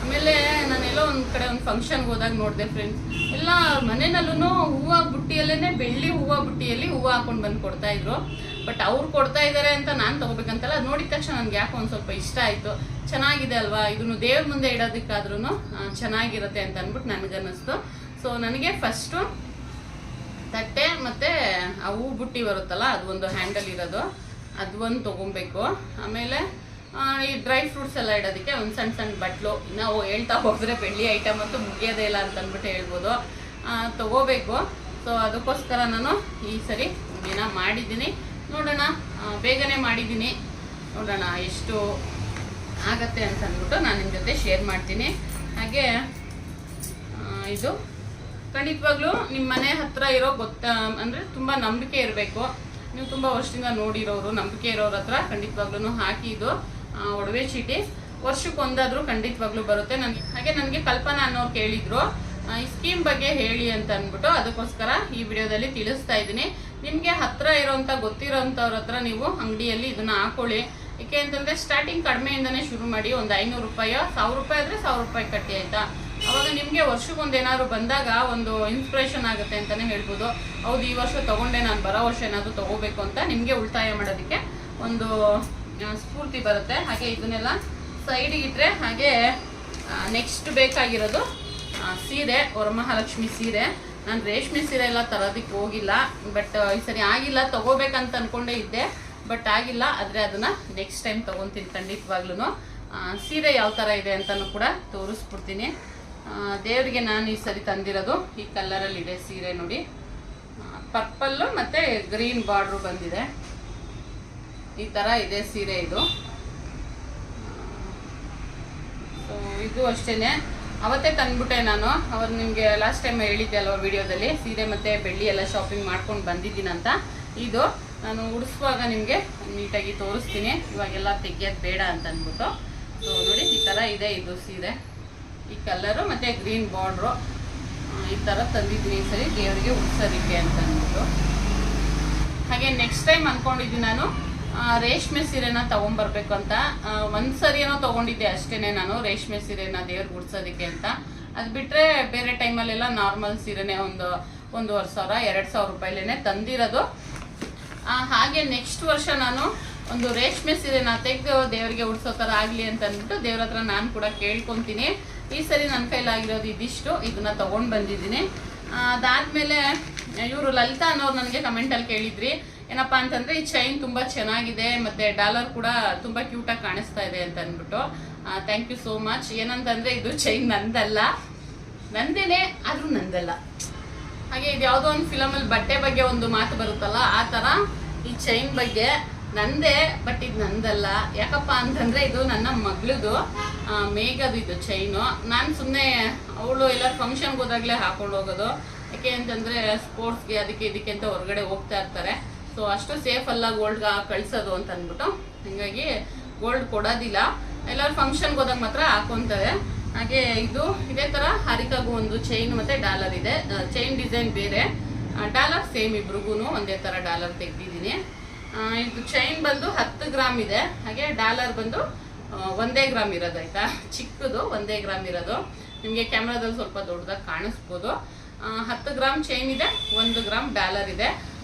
ಆಮೇಲೆ ನಾನೆಲ್ಲೋ ಒಂದು ಕಡೆ ಒಂದು ಫಂಕ್ಷನ್ಗೆ ಹೋದಾಗ ನೋಡಿದೆ ಫ್ರೆಂಡ್ಸ್, ಎಲ್ಲ ಮನೆಯಲ್ಲೂ ಹೂವು ಬುಟ್ಟಿಯಲ್ಲೇ ಬೆಳ್ಳಿ ಹೂವು ಬುಟ್ಟಿಯಲ್ಲಿ ಹೂವು ಹಾಕೊಂಡು ಬಂದು ಕೊಡ್ತಾಯಿದ್ರು. ಬಟ್ ಅವ್ರು ಕೊಡ್ತಾ ಇದ್ದಾರೆ ಅಂತ ನಾನು ತೊಗೋಬೇಕಂತಲ್ಲ, ಅದು ನೋಡಿದ ತಕ್ಷಣ ನನಗೆ ಯಾಕೋ ಒಂದು ಸ್ವಲ್ಪ ಇಷ್ಟ ಆಯಿತು. ಚೆನ್ನಾಗಿದೆ ಅಲ್ವಾ, ಇದನ್ನು ದೇವ್ರ ಮುಂದೆ ಇಡೋದಕ್ಕಾದ್ರೂ ಚೆನ್ನಾಗಿರುತ್ತೆ ಅಂತ ಅಂದ್ಬಿಟ್ಟು ನನಗನ್ನಿಸ್ತು. ಸೊ ನನಗೆ ಫಸ್ಟು ತಟ್ಟೆ ಮತ್ತು ಆ ಹೂ ಬುಟ್ಟಿ ಬರುತ್ತಲ್ಲ, ಅದು ಒಂದು ಹ್ಯಾಂಡಲ್ ಇರೋದು, ಅದು ಒಂದು ತೊಗೊಬೇಕು. ಆಮೇಲೆ ಈ ಡ್ರೈ ಫ್ರೂಟ್ಸ್ ಎಲ್ಲ ಇಡೋದಕ್ಕೆ ಒಂದು ಸಣ್ಣ ಬಟ್ಲು. ನಾವು ಹೇಳ್ತಾ ಹೋದರೆ ಬೆಳ್ಳಿ ಐಟಮ್ ಅಂತೂ ಮುಗಿಯೋದೇ ಇಲ್ಲ ಅಂತ ಅಂದ್ಬಿಟ್ಟು ಹೇಳ್ಬೋದು, ತೊಗೋಬೇಕು. ಸೊ ಅದಕ್ಕೋಸ್ಕರ ನಾನು ಈ ಸರಿ ದಿನ ಮಾಡಿದ್ದೀನಿ. ನೋಡೋಣ, ಬೇಗನೆ ಮಾಡಿದ್ದೀನಿ, ನೋಡೋಣ ಎಷ್ಟು ಆಗತ್ತೆ ಅಂತ ಅಂದ್ಬಿಟ್ಟು ನಾನು ನಿಮ್ಮ ಜೊತೆ ಶೇರ್ ಮಾಡ್ತೀನಿ. ಹಾಗೆ ಇದು ಖಂಡಿತವಾಗ್ಲೂ ನಿಮ್ಮ ಮನೆ ಹತ್ರ ಇರೋ ಅಂದರೆ ತುಂಬ ನಂಬಿಕೆ ಇರಬೇಕು. ನೀವು ತುಂಬ ವರ್ಷದಿಂದ ನೋಡಿರೋರು, ನಂಬಿಕೆ ಇರೋರ ಹತ್ರ ಖಂಡಿತವಾಗ್ಲೂ ಹಾಕಿ. ಇದು ಒಡವೆ ಚೀಟಿ ವರ್ಷಕ್ಕೊಂದಾದ್ರೂ ಖಂಡಿತವಾಗ್ಲೂ ಬರುತ್ತೆ. ನನಗೆ ಕಲ್ಪನಾ ಅನ್ನೋರು ಕೇಳಿದ್ರು ಈ ಸ್ಕೀಮ್ ಬಗ್ಗೆ ಹೇಳಿ ಅಂತ ಅಂದ್ಬಿಟ್ಟು, ಅದಕ್ಕೋಸ್ಕರ ಈ ವಿಡಿಯೋದಲ್ಲಿ ತಿಳಿಸ್ತಾ ಇದ್ದೀನಿ. ನಿಮಗೆ ಹತ್ರ ಇರೋಂಥ ಗೊತ್ತಿರೋಂಥವ್ರ ಹತ್ರ ನೀವು ಅಂಗಡಿಯಲ್ಲಿ ಇದನ್ನ ಹಾಕೊಳ್ಳಿ. ಏಕೆ ಅಂತಂದ್ರೆ ಸ್ಟಾರ್ಟಿಂಗ್ ಕಡಿಮೆಯಿಂದನೇ ಶುರು ಮಾಡಿ. ಒಂದು 500 ರೂಪಾಯಿ, 1000 ರೂಪಾಯಿ ಆದರೆ 1000 ರೂಪಾಯಿ ಕಟ್ಟಿ, ಆಯ್ತಾ? ಅವಾಗ ನಿಮಗೆ ವರ್ಷಕ್ಕೊಂದು ಏನಾದ್ರು ಬಂದಾಗ ಒಂದು ಇನ್ಸ್ಪಿರೇಷನ್ ಆಗುತ್ತೆ ಅಂತಾನೆ ಹೇಳ್ಬೋದು. ಹೌದು, ಈ ವರ್ಷ ತಗೊಂಡೆ, ನಾನು ಬರೋ ವರ್ಷ ಏನಾದ್ರು ತಗೋಬೇಕು ಅಂತ ನಿಮಗೆ ಉಳಿತಾಯ ಮಾಡೋದಕ್ಕೆ ಒಂದು ಸ್ಫೂರ್ತಿ ಬರುತ್ತೆ. ಹಾಗೆ ಇದನ್ನೆಲ್ಲ ಸೈಡಿಗೆ ಇಟ್ಟರೆ, ಹಾಗೆ ನೆಕ್ಸ್ಟ್ ಬೇಕಾಗಿರೋದು ಸೀರೆ, ವರಮಹಾಲಕ್ಷ್ಮಿ ಸೀರೆ. ನಾನು ರೇಷ್ಮೆ ಸೀರೆ ಎಲ್ಲ ತರೋದಕ್ಕೆ ಹೋಗಿಲ್ಲ, ಬಟ್ ಈ ಸರಿ ಆಗಿಲ್ಲ. ತಗೋಬೇಕಂತ ಅನ್ಕೊಂಡೇ ಇದ್ದೆ, ಬಟ್ ಆಗಿಲ್ಲ. ಆದರೆ ಅದನ್ನು ನೆಕ್ಸ್ಟ್ ಟೈಮ್ ತೊಗೊತೀನಿ ಖಂಡಿತವಾಗ್ಲೂ. ಸೀರೆ ಯಾವ ಥರ ಇದೆ ಅಂತಲೂ ಕೂಡ ತೋರಿಸ್ಬಿಡ್ತೀನಿ. ದೇವರಿಗೆ ನಾನು ಈ ಸರಿ ತಂದಿರೋದು ಈ ಕಲರಲ್ಲಿದೆ ಸೀರೆ ನೋಡಿ. ಪರ್ಪಲ್ಲು ಮತ್ತು ಗ್ರೀನ್ ಬಾರ್ಡ್ರು ಬಂದಿದೆ. ಈ ಥರ ಇದೆ ಸೀರೆ ಇದು. ಸೊ ಇದು ಅಷ್ಟೇ, ಅವತ್ತೇ ತಂದ್ಬಿಟ್ಟೆ ನಾನು. ಅವ್ರು ನಿಮಗೆ ಲಾಸ್ಟ್ ಟೈಮ್ ಹೇಳಿದ್ದೆ ಅಲ್ವ ವಿಡಿಯೋದಲ್ಲಿ, ಸೀರೆ ಮತ್ತು ಬೆಳ್ಳಿ ಎಲ್ಲ ಶಾಪಿಂಗ್ ಮಾಡ್ಕೊಂಡು ಬಂದಿದ್ದೀನಂತ. ಇದು ನಾನು ಉಡಿಸುವಾಗ ನಿಮಗೆ ನೀಟಾಗಿ ತೋರಿಸ್ತೀನಿ. ಇವಾಗೆಲ್ಲ ತೆಗಿಯೋದು ಬೇಡ ಅಂತ ಅಂದ್ಬಿಟ್ಟು. ಸೊ ನೋಡಿ, ಈ ಥರ ಇದೆ ಇದು ಸೀರೆ. ಈ ಕಲರು ಮತ್ತು ಗ್ರೀನ್ ಬಾರ್ಡ್ರು ಈ ಥರ ತಂದಿದ್ದೀನಿ ಈ ಸರಿ ದೇವರಿಗೆ ಉಡ್ಸೋದಕ್ಕೆ ಅಂತ ಅಂದ್ಬಿಟ್ಟು. ಹಾಗೆ ನೆಕ್ಸ್ಟ್ ಟೈಮ್ ಅಂದ್ಕೊಂಡಿದ್ದೀನಿ ನಾನು ರೇಷ್ಮೆ ಸೀರೆನ ತೊಗೊಂಬರ್ಬೇಕು ಅಂತ. ಒಂದು ಸರಿನೋ ತೊಗೊಂಡಿದ್ದೆ ಅಷ್ಟೇ ನಾನು, ರೇಷ್ಮೆ ಸೀರೆನ ದೇವ್ರಿಗೆ ಉಡ್ಸೋದಕ್ಕೆ ಅಂತ. ಅದು ಬಿಟ್ಟರೆ ಬೇರೆ ಟೈಮಲ್ಲೆಲ್ಲ ನಾರ್ಮಲ್ ಸೀರೆನೇ ಒಂದು 1,500-2,000 ರೂಪಾಯಿಲೇನೆ ತಂದಿರೋದು. ಹಾಗೆ ನೆಕ್ಸ್ಟ್ ವರ್ಷ ನಾನು ಒಂದು ರೇಷ್ಮೆ ಸೀರೆನ ತೆಗೆದು ದೇವರಿಗೆ ಉಡ್ಸೋ ಥರ ಆಗಲಿ ಅಂತ ಅಂದ್ಬಿಟ್ಟು ದೇವ್ರ ಹತ್ರ ನಾನು ಕೂಡ ಕೇಳ್ಕೊತೀನಿ. ಈ ಸರಿ ನನ್ನ ಕೈಲಾಗಿರೋದು ಇದಿಷ್ಟು, ಇದನ್ನ ತೊಗೊಂಡು ಬಂದಿದ್ದೀನಿ. ಅದಾದಮೇಲೆ ಇವರು ಲಲಿತಾ ಅನ್ನೋರು ನನಗೆ ಕಮೆಂಟಲ್ಲಿ ಕೇಳಿದ್ರಿ, ಏನಪ್ಪ ಅಂತಂದರೆ ಈ ಚೈನ್ ತುಂಬ ಚೆನ್ನಾಗಿದೆ ಮತ್ತು ಡಾಲರ್ ಕೂಡ ತುಂಬ ಕ್ಯೂಟಾಗಿ ಕಾಣಿಸ್ತಾ ಇದೆ ಅಂತ ಅಂದ್ಬಿಟ್ಟು. Thank you so much. ಏನಂತಂದರೆ ಇದು ಚೈನ್ ನಂದಲ್ಲ, ನಂದೇನೆ ಆದರೂ ನಂದಲ್ಲ. ಹಾಗೆ ಇದು ಯಾವುದೋ ಒಂದು ಫಿಲಮಲ್ಲಿ ಬಟ್ಟೆ ಬಗ್ಗೆ ಒಂದು ಮಾತು ಬರುತ್ತಲ್ಲ, ಆ ಥರ ಈ ಚೈನ್ ಬಗ್ಗೆ ನಂದೇ, ಬಟ್ ಇದು ನಂದಲ್ಲ. ಯಾಕಪ್ಪ ಅಂತಂದರೆ ಇದು ನನ್ನ ಮಗಳದು, ಮೇಘದು ಇದು ಚೈನು. ನಾನು ಸುಮ್ಮನೆ ಅವಳು ಎಲ್ಲರೂ ಫಂಕ್ಷನ್ಗೆ ಹೋದಾಗಲೇ ಹಾಕೊಂಡು ಹೋಗೋದು. ಯಾಕೆ ಅಂತಂದರೆ ಸ್ಪೋರ್ಟ್ಸ್ಗೆ ಅದಕ್ಕೆ ಇದಕ್ಕೆ ಅಂತ ಹೊರಗಡೆ ಹೋಗ್ತಾ ಇರ್ತಾರೆ. ಸೊ ಅಷ್ಟು ಸೇಫ್ ಅಲ್ಲ ಗೋಲ್ಡ್ಗೆ ಕಳಿಸೋದು ಅಂತ ಅಂದ್ಬಿಟ್ಟು, ಹಾಗಾಗಿ ಗೋಲ್ಡ್ ಕೊಡೋದಿಲ್ಲ. ಎಲ್ಲರೂ ಫಂಕ್ಷನ್ಗೆ ಹೋದಾಗ ಮಾತ್ರ ಹಾಕೊತಾರೆ. ಹಾಗೆ ಇದು ಇದೇ ಥರ ಹಾರಿಕಾಗೂ ಒಂದು ಚೈನ್ ಮತ್ತು ಡಾಲರ್ ಇದೆ. ಚೈನ್ ಡಿಸೈನ್ ಬೇರೆ, ಡಾಲರ್ ಸೇಮ್, ಇಬ್ರಿಗೂ ಒಂದೇ ಥರ ಡಾಲರ್ ತೆಗೆದಿದ್ದೀನಿ. ಇದು ಚೈನ್ ಬಂದು 10 ಗ್ರಾಮ್ ಇದೆ. ಹಾಗೆ ಡಾಲರ್ ಬಂದು 1 ಗ್ರಾಮ್ ಇರೋದು, ಆಯಿತಾ? ಚಿಕ್ಕದು 1 ಗ್ರಾಮ್ ಇರೋದು. ನಿಮಗೆ ಕ್ಯಾಮ್ರಾದಲ್ಲಿ ಸ್ವಲ್ಪ ದೊಡ್ಡದಾಗಿ ಕಾಣಿಸ್ಬೋದು. 10 ಗ್ರಾಮ್ ಚೈನ್ ಇದೆ, 1 ಗ್ರಾಮ್ ಡಾಲರ್ ಇದೆ.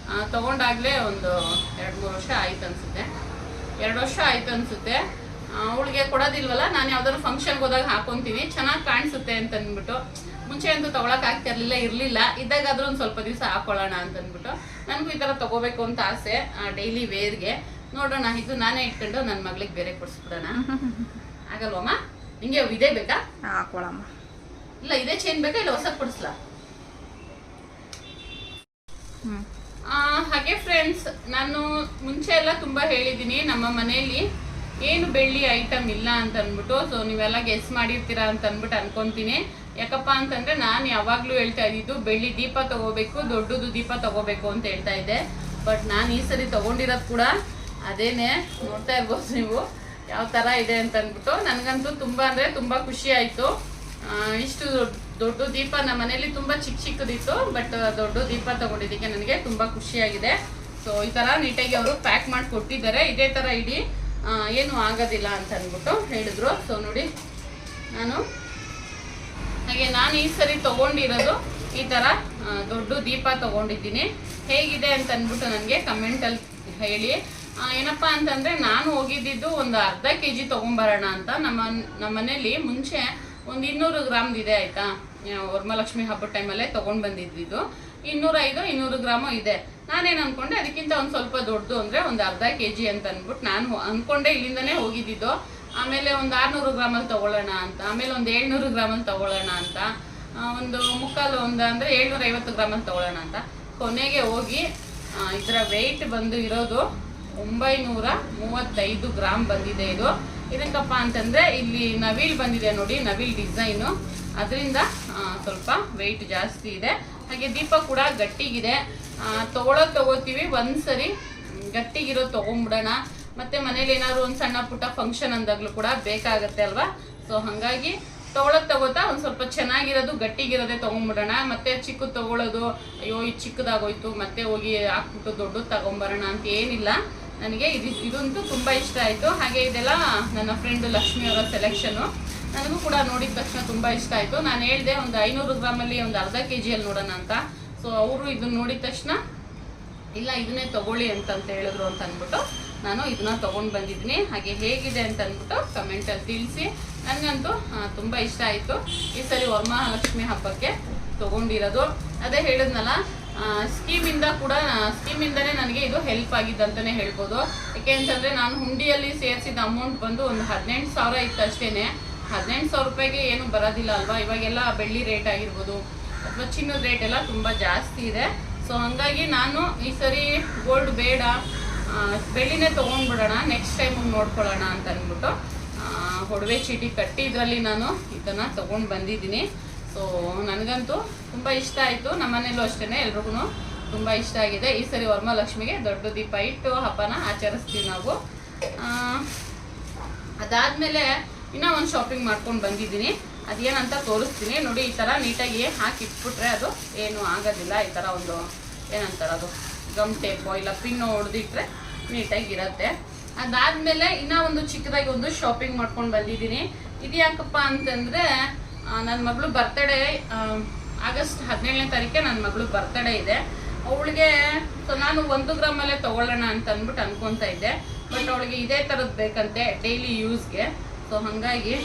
ತೊಗೊಂಡಾಗಲೇ ಒಂದು 2-3 ವರ್ಷ ಆಯ್ತು ಅನಿಸುತ್ತೆ, 2 ವರ್ಷ ಆಯ್ತು ಅನಿಸುತ್ತೆ. ಅವಳಿಗೆ ಕೊಡೋದಿಲ್ವಲ್ಲ, ನಾನು ಯಾವ್ದಾದ್ರು ಫಂಕ್ಷನ್ಗೆ ಹೋದಾಗ ಹಾಕೊತೀನಿ, ಚೆನ್ನಾಗಿ ಕಾಣಿಸುತ್ತೆ ಅಂತ ಅಂದ್ಬಿಟ್ಟು. ಮುಂಚೆ ಅಂತೂ ತೊಗೊಳಕ್ಕೆ ಇರಲಿಲ್ಲ, ಇದ್ದಾಗಾದ್ರೂ ಒಂದು ಸ್ವಲ್ಪ ದಿವಸ ಹಾಕೊಳ್ಳೋಣ ಅಂತ ಅಂದ್ಬಿಟ್ಟು ನನಗೂ ಈ ಥರ ತೊಗೋಬೇಕು ಅಂತ ಆಸೆ, ಡೈಲಿ ವೇರ್ಗೆ. ನೋಡೋಣ, ಇದು ನಾನೇ ಇಟ್ಕೊಂಡು ನನ್ನ ಮಗಳಿಗೆ ಬೇರೆ ಕೊಡಿಸ್ಬಿಡೋಣ. ಆಗಲ್ವಮ್ಮ? ನಿಂಗೆ ಇದೇ ಬೇಕಾ? ಹಾಕೊಳ್ಳಮ್ಮ. ಇಲ್ಲ ಇದೇ ಚೈನ್ ಬೇಕಾ, ಇಲ್ಲ ಹೊಸ ಕೊಡಿಸ್ಲಾ? ಹಾಗೆ ಫ್ರೆಂಡ್ಸ್, ನಾನು ಮುಂಚೆ ಎಲ್ಲ ತುಂಬ ಹೇಳಿದ್ದೀನಿ ನಮ್ಮ ಮನೆಯಲ್ಲಿ ಏನು ಬೆಳ್ಳಿ ಐಟಮ್ ಇಲ್ಲ ಅಂತ ಅಂದ್ಬಿಟ್ಟು. ಸೊ ನೀವೆಲ್ಲ ಗೆಸ್ ಮಾಡಿರ್ತೀರಾ ಅಂತ ಅಂದ್ಬಿಟ್ಟು ಅನ್ಕೊಂತೀನಿ. ಯಾಕಪ್ಪ ಅಂತಂದ್ರೆ ನಾನು ಯಾವಾಗಲೂ ಹೇಳ್ತಾ ಇದ್ದಿದ್ದು ಬೆಳ್ಳಿ ದೀಪ ತಗೋಬೇಕು, ದೊಡ್ಡದು ದೀಪ ತಗೋಬೇಕು ಅಂತ ಹೇಳ್ತಾ ಇದ್ದೆ. ಬಟ್ ನಾನು ಈ ಸರಿ ತಗೊಂಡಿರೋದು ಕೂಡ ಅದೇನೆ, ನೋಡ್ತಾ ಇರ್ಬೋದು ನೀವು ಯಾವ ಥರ ಇದೆ ಅಂತ ಅಂದ್ಬಿಟ್ಟು. ನನಗಂತೂ ತುಂಬ ಅಂದರೆ ತುಂಬ ಖುಷಿ ಆಯಿತು. ಇಷ್ಟು ದೊಡ್ಡ ದೀಪ ನಮ್ಮ ಮನೇಲಿ ತುಂಬ ಚಿಕ್ಕದಿತ್ತು, ಬಟ್ ದೊಡ್ಡ ದೀಪ ತಗೊಂಡಿದ್ದಕ್ಕೆ ನನಗೆ ತುಂಬ ಖುಷಿಯಾಗಿದೆ. ಸೊ ಈ ಥರ ನೀಟಾಗಿ ಅವರು ಪ್ಯಾಕ್ ಮಾಡಿ ಕೊಟ್ಟಿದ್ದಾರೆ. ಇದೇ ಥರ ಇಡಿ, ಏನು ಆಗೋದಿಲ್ಲ ಅಂತ ಅಂದ್ಬಿಟ್ಟು ಹೇಳಿದ್ರು. ಸೊ ನೋಡಿ, ನಾನು ಈ ಸರಿ ತಗೊಂಡಿರೋದು ಈ ಥರ ದೊಡ್ಡ ದೀಪ ತಗೊಂಡಿದ್ದೀನಿ. ಹೇಗಿದೆ ಅಂತ ಅಂದ್ಬಿಟ್ಟು ನನಗೆ ಕಮೆಂಟಲ್ಲಿ ಹೇಳಿ. ಏನಪ್ಪ ಅಂತಂದರೆ ನಾನು ಹೋಗಿದ್ದಿದ್ದು ಒಂದು ಅರ್ಧ kg ತೊಗೊಂಬರೋಣ ಅಂತ. ನಮ್ಮ ಮನೇಲಿ ಮುಂಚೆ ಒಂದು 200 ಗ್ರಾಮ್ದಿದೆ, ಆಯಿತಾ? ವರಮಹಾಲಕ್ಷ್ಮಿ ಹಬ್ಬದ ಟೈಮಲ್ಲೇ ತೊಗೊಂಡು ಬಂದಿದ್ದು. 205-200 ಗ್ರಾಮು ಇದೆ. ನಾನೇನು ಅಂದ್ಕೊಂಡೆ, ಅದಕ್ಕಿಂತ ಒಂದು ಸ್ವಲ್ಪ ದೊಡ್ಡದು ಅಂದರೆ ಒಂದು ಅರ್ಧ kg ಅಂತ ಅಂದ್ಬಿಟ್ಟು ನಾನು ಅಂದ್ಕೊಂಡೆ. ಇಲ್ಲಿಂದನೇ ಹೋಗಿದ್ದಿದ್ದು. ಆಮೇಲೆ ಒಂದು 600 ಗ್ರಾಮಲ್ಲಿ ತೊಗೊಳ್ಳೋಣ ಅಂತ, ಆಮೇಲೆ ಒಂದು 700 ಗ್ರಾಮಲ್ಲಿ ತೊಗೊಳ್ಳೋಣ ಅಂತ, ಒಂದು ಮುಕ್ಕಾಲು ಅಂದರೆ 750 ಗ್ರಾಮಲ್ಲಿ ತೊಗೊಳ್ಳೋಣ ಅಂತ. ಕೊನೆಗೆ ಹೋಗಿ ಇದರ ವೆಯ್ಟ್ ಬಂದು ಇರೋದು 935 ಗ್ರಾಮ್ ಬಂದಿದೆ. ಇದು ಇದಕ್ಕಪ್ಪ ಅಂತಂದ್ರೆ ಇಲ್ಲಿ ನವಿಲ್ ಬಂದಿದೆ ನೋಡಿ, ನವಿಲ್ ಡಿಸೈನು, ಅದರಿಂದ ಸ್ವಲ್ಪ ವೆಯ್ಟ್ ಜಾಸ್ತಿ ಇದೆ. ಹಾಗೆ ದೀಪ ಕೂಡ ಗಟ್ಟಿಗಿದೆ. ತಗೋತೀವಿ ಒಂದ್ಸರಿ ಗಟ್ಟಿಗಿರೋ ತಗೊಂಡ್ಬಿಡೋಣ. ಮತ್ತೆ ಮನೇಲಿ ಏನಾದ್ರು ಒಂದು ಸಣ್ಣ ಪುಟ್ಟ ಫಂಕ್ಷನ್ ಅಂದಾಗ್ಲೂ ಕೂಡ ಬೇಕಾಗತ್ತೆ ಅಲ್ವಾ. ಸೊ ಹಾಗಾಗಿ ತಗೋತಾ ಒಂದು ಸ್ವಲ್ಪ ಚೆನ್ನಾಗಿರೋದು ಗಟ್ಟಿಗಿರೋದೇ ತಗೊಂಡ್ಬಿಡೋಣ. ಮತ್ತೆ ಚಿಕ್ಕದು ತಗೊಳ್ಳೋದು, ಅಯ್ಯೋ ಇದು ಚಿಕ್ಕದಾಗೋಯ್ತು ಮತ್ತೆ ಹೋಗಿ ಹಾಕ್ಬಿಟ್ಟು ದೊಡ್ಡದು ತಗೊಂಬರೋಣ ಅಂತ ಏನಿಲ್ಲ. ನನಗೆ ಇದಂತೂ ತುಂಬ ಇಷ್ಟ ಆಯಿತು. ಹಾಗೆ ಇದೆಲ್ಲ ನನ್ನ ಫ್ರೆಂಡ್ ಲಕ್ಷ್ಮಿ ಅವರ ಸೆಲೆಕ್ಷನು. ನನಗೂ ಕೂಡ ನೋಡಿದ ತಕ್ಷಣ ತುಂಬ ಇಷ್ಟ ಆಯಿತು. ನಾನು ಹೇಳಿದೆ ಒಂದು 500 ಗ್ರಾಮಲ್ಲಿ ಒಂದು ಅರ್ಧ kg ನೋಡೋಣ ಅಂತ. ಸೊ ಅವರು ಇದನ್ನ ನೋಡಿದ ತಕ್ಷಣ ಇಲ್ಲ ಇದನ್ನೇ ತಗೊಳ್ಳಿ ಅಂತ ಹೇಳಿದ್ರು ಅಂತ ಅಂದ್ಬಿಟ್ಟು ನಾನು ಇದನ್ನ ತೊಗೊಂಡು ಬಂದಿದ್ದೀನಿ. ಹಾಗೆ ಹೇಗಿದೆ ಅಂತ ಅಂದ್ಬಿಟ್ಟು ಕಮೆಂಟಲ್ಲಿ ತಿಳಿಸಿ. ನನಗಂತೂ ತುಂಬ ಇಷ್ಟ ಆಯಿತು. ಈ ಸರಿ ವರಮಹಾಲಕ್ಷ್ಮಿ ಹಬ್ಬಕ್ಕೆ ತೊಗೊಂಡಿರೋದು. ಅದೇ ಹೇಳಿದ್ನಲ್ಲ, ಸ್ಕೀಮಿಂದನೇ ನನಗೆ ಇದು ಹೆಲ್ಪ್ ಆಗಿದ್ದಂತಲೇ ಹೇಳ್ಬೋದು. ಯಾಕೆ ಅಂತಂದರೆ ನಾನು ಹುಂಡಿಯಲ್ಲಿ ಸೇರಿಸಿದ ಅಮೌಂಟ್ ಬಂದು ಒಂದು 18,000 ಇತ್ತು ಅಷ್ಟೇ. 18,000 ರೂಪಾಯಿಗೆ ಏನು ಬರೋದಿಲ್ಲ ಅಲ್ವಾ. ಇವಾಗೆಲ್ಲ ಬೆಳ್ಳಿ ರೇಟ್ ಆಗಿರ್ಬೋದು ಅಥವಾ ಚಿನ್ನದ ರೇಟ್ ಎಲ್ಲ ತುಂಬ ಜಾಸ್ತಿ ಇದೆ. ಸೊ ಹಾಗಾಗಿ ನಾನು ಈ ಸರಿ ಗೋಲ್ಡ್ ಬೇಡ, ಬೆಳ್ಳಿನೇ ತೊಗೊಂಡ್ಬಿಡೋಣ, ನೆಕ್ಸ್ಟ್ ಟೈಮ್ ನೋಡ್ಕೊಳ್ಳೋಣ ಅಂತ ಅಂದ್ಬಿಟ್ಟು ಒಡವೆ ಚೀಟಿ ಕಟ್ಟಿ ಇದರಲ್ಲಿ ನಾನು ಇದನ್ನು ತೊಗೊಂಡು ಬಂದಿದ್ದೀನಿ. ಸೊ ನನಗಂತೂ ತುಂಬ ಇಷ್ಟ ಆಯಿತು. ನಮ್ಮನೇಲೂ ಅಷ್ಟೇ ಎಲ್ರಿಗೂ ತುಂಬ ಇಷ್ಟ ಆಗಿದೆ. ಈ ಸರಿ ವರಮಹಾಲಕ್ಷ್ಮಿಗೆ ದೊಡ್ಡ ದೀಪ ಇಟ್ಟು ಹಬ್ಬನ ಆಚರಿಸ್ತೀವಿ ನಾವು. ಅದಾದಮೇಲೆ ಇನ್ನೂ ಒಂದು ಶಾಪಿಂಗ್ ಮಾಡ್ಕೊಂಡು ಬಂದಿದ್ದೀನಿ. ಅದೇನಂತ ತೋರಿಸ್ತೀನಿ ನೋಡಿ. ಈ ಥರ ನೀಟಾಗಿ ಹಾಕಿ ಇಟ್ಬಿಟ್ರೆ ಅದು ಏನು ಆಗೋದಿಲ್ಲ. ಈ ಥರ ಒಂದು ಏನಂತಾರೆ ಅದು ಗಮ್ ಟೇಪೋ ಇಲ್ಲ ಪಿನ್ನು ಹೊಡೆದಿಟ್ರೆ ನೀಟಾಗಿರುತ್ತೆ. ಅದಾದಮೇಲೆ ಇನ್ನೂ ಒಂದು ಚಿಕ್ಕದಾಗಿ ಒಂದು ಶಾಪಿಂಗ್ ಮಾಡ್ಕೊಂಡು ಬಂದಿದ್ದೀನಿ. ಇದು ಯಾಕಪ್ಪ ಅಂತಂದರೆ ನನ್ನ ಮಗಳು ಬರ್ತಡೇ ಆಗಸ್ಟ್ 17ನೇ ತಾರೀಕೆ ನನ್ನ ಮಗಳು ಬರ್ತಡೇ ಇದೆ. ಅವಳಿಗೆ ಸೊ ನಾನು 1 ಗ್ರಾಮಲ್ಲೇ ತೊಗೊಳ್ಳೋಣ ಅಂತ ಅಂದ್ಬಿಟ್ಟು ಅನ್ಕೊತಾ ಇದ್ದೆ. ಬಟ್ ಅವಳಿಗೆ ಇದೇ ಥರದ್ದು ಬೇಕಂತೆ ಡೈಲಿ ಯೂಸ್ಗೆ. ಸೊ ಹಾಗಾಗಿ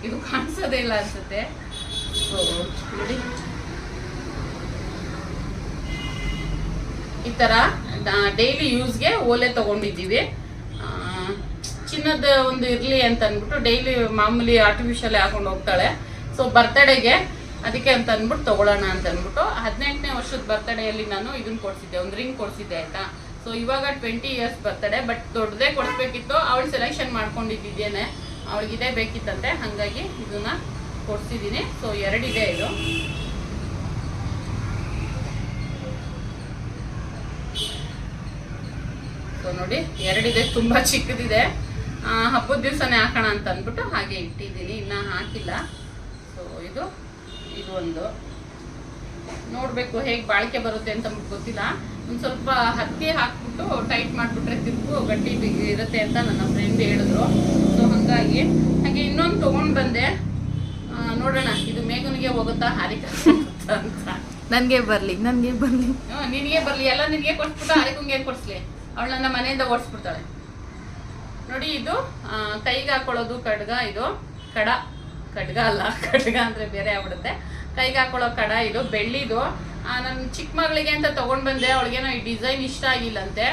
ಇದು ಕಾಣಿಸೋದೇ ಇಲ್ಲ ಅನ್ಸುತ್ತೆ. ಸೊ ನೋಡಿ ಈ ಥರ ಡೈಲಿ ಯೂಸ್ಗೆ ಓಲೆ ತೊಗೊಂಡಿದ್ದೀವಿ. ಚಿನ್ನದ ಒಂದು ಇರಲಿ ಅಂತ ಅಂದ್ಬಿಟ್ಟು ಡೈಲಿ ಮಾಮೂಲಿ ಆರ್ಟಿಫಿಷಿಯಲ್ ಹಾಕೊಂಡು ಹೋಗ್ತಾಳೆ. ಸೊ ಬರ್ತಡೇಗೆ ಅದಕ್ಕೆ ಅಂತ ಅಂದ್ಬಿಟ್ಟು ತೊಗೊಳ್ಳೋಣ ಅಂತ ಅಂದ್ಬಿಟ್ಟು 18ನೇ ವರ್ಷದ ಬರ್ತಡೇಯಲ್ಲಿ ನಾನು ಇದನ್ನ ಕೊಡಿಸಿದ್ದೆ, ಒಂದು ರಿಂಗ್ ಕೊಡಿಸಿದ್ದೆ ಆಯಿತಾ. ಸೊ ಇವಾಗ 20 ಇಯರ್ಸ್ ಬರ್ತಡೇ. ಬಟ್ ದೊಡ್ಡದೇ ಕೊಡಿಸ್ಬೇಕಿತ್ತು. ಅವಳು ಸೆಲೆಕ್ಷನ್ ಮಾಡ್ಕೊಂಡಿದ್ದೇನೆ, ಅವಳಿಗಿದೇ ಬೇಕಿತ್ತಂತೆ. ಹಾಗಾಗಿ ಇದನ್ನ ಕೊಡ್ಸಿದ್ದೀನಿ. ಸೊ 2 ಇದೆ ಇದು. ಸೊ ನೋಡಿ 2 ಇದೆ, ತುಂಬ ಚಿಕ್ಕದಿದೆ. ಹಬ್ಬದ ದಿವಸನೇ ಹಾಕೋಣ ಅಂತ ಅಂದ್ಬಿಟ್ಟು ಹಾಗೆ ಇಟ್ಟಿದ್ದೀನಿ, ಇನ್ನೂ ಹಾಕಿಲ್ಲ. ಸೊ ಇದು ಒಂದು ನೋಡಬೇಕು ಹೇಗೆ ಬಾಳಿಕೆ ಬರುತ್ತೆ ಅಂತ ಗೊತ್ತಿಲ್ಲ. ಒಂದು ಸ್ವಲ್ಪ ಹತ್ತಿ ಹಾಕ್ಬಿಟ್ಟು ಟೈಟ್ ಮಾಡಿಬಿಟ್ರೆ ತಿರುಗು ಗಟ್ಟಿ ಇರುತ್ತೆ ಅಂತ ನನ್ನ ಫ್ರೆಂಡ್ ಹೇಳಿದ್ರು. ಸೊ ಹಾಗೆ ಇನ್ನೊಂದು ತೊಗೊಂಡು ಬಂದೆ. ನೋಡೋಣ ಇದು ಮೇಘನಿಗೆ ಹೋಗುತ್ತಾ ಹಾರಿಕ ಅಂತ. ನನಗೆ ಬರಲಿ ನಿನಗೆ ಬರಲಿ ಎಲ್ಲ ನಿನಗೆ ಕೊಡ್ಸ್ಬಿಟ್ಟು ಹಾರಿಕಂಗೆ ಏನು ಕೊಡಿಸ್ಲಿ. ಅವಳು ನನ್ನ ಮನೆಯಿಂದ ಓಡಿಸ್ಬಿಡ್ತಾಳೆ. ನೋಡಿ ಇದು ಕೈಗೆ ಹಾಕೊಳ್ಳೋದು ಖಡ್ಗ. ಇದು ಖಡ್ಗ ಅಲ್ಲ, ಖಡ್ಗ ಅಂದರೆ ಬೇರೆ ಆಗ್ಬಿಡುತ್ತೆ. ಕೈಗೆ ಹಾಕೊಳ್ಳೋ ಕಡ. ಇದು ಬೆಳ್ಳಿದು. ನನ್ನ ಚಿಕ್ಕ ಮಗಳಿಗೆ ಅಂತ ತೊಗೊಂಡು ಬಂದೆ. ಅವಳಿಗೇನೋ ಈ ಡಿಸೈನ್ ಇಷ್ಟ ಆಗಿಲ್ಲಂತೆ.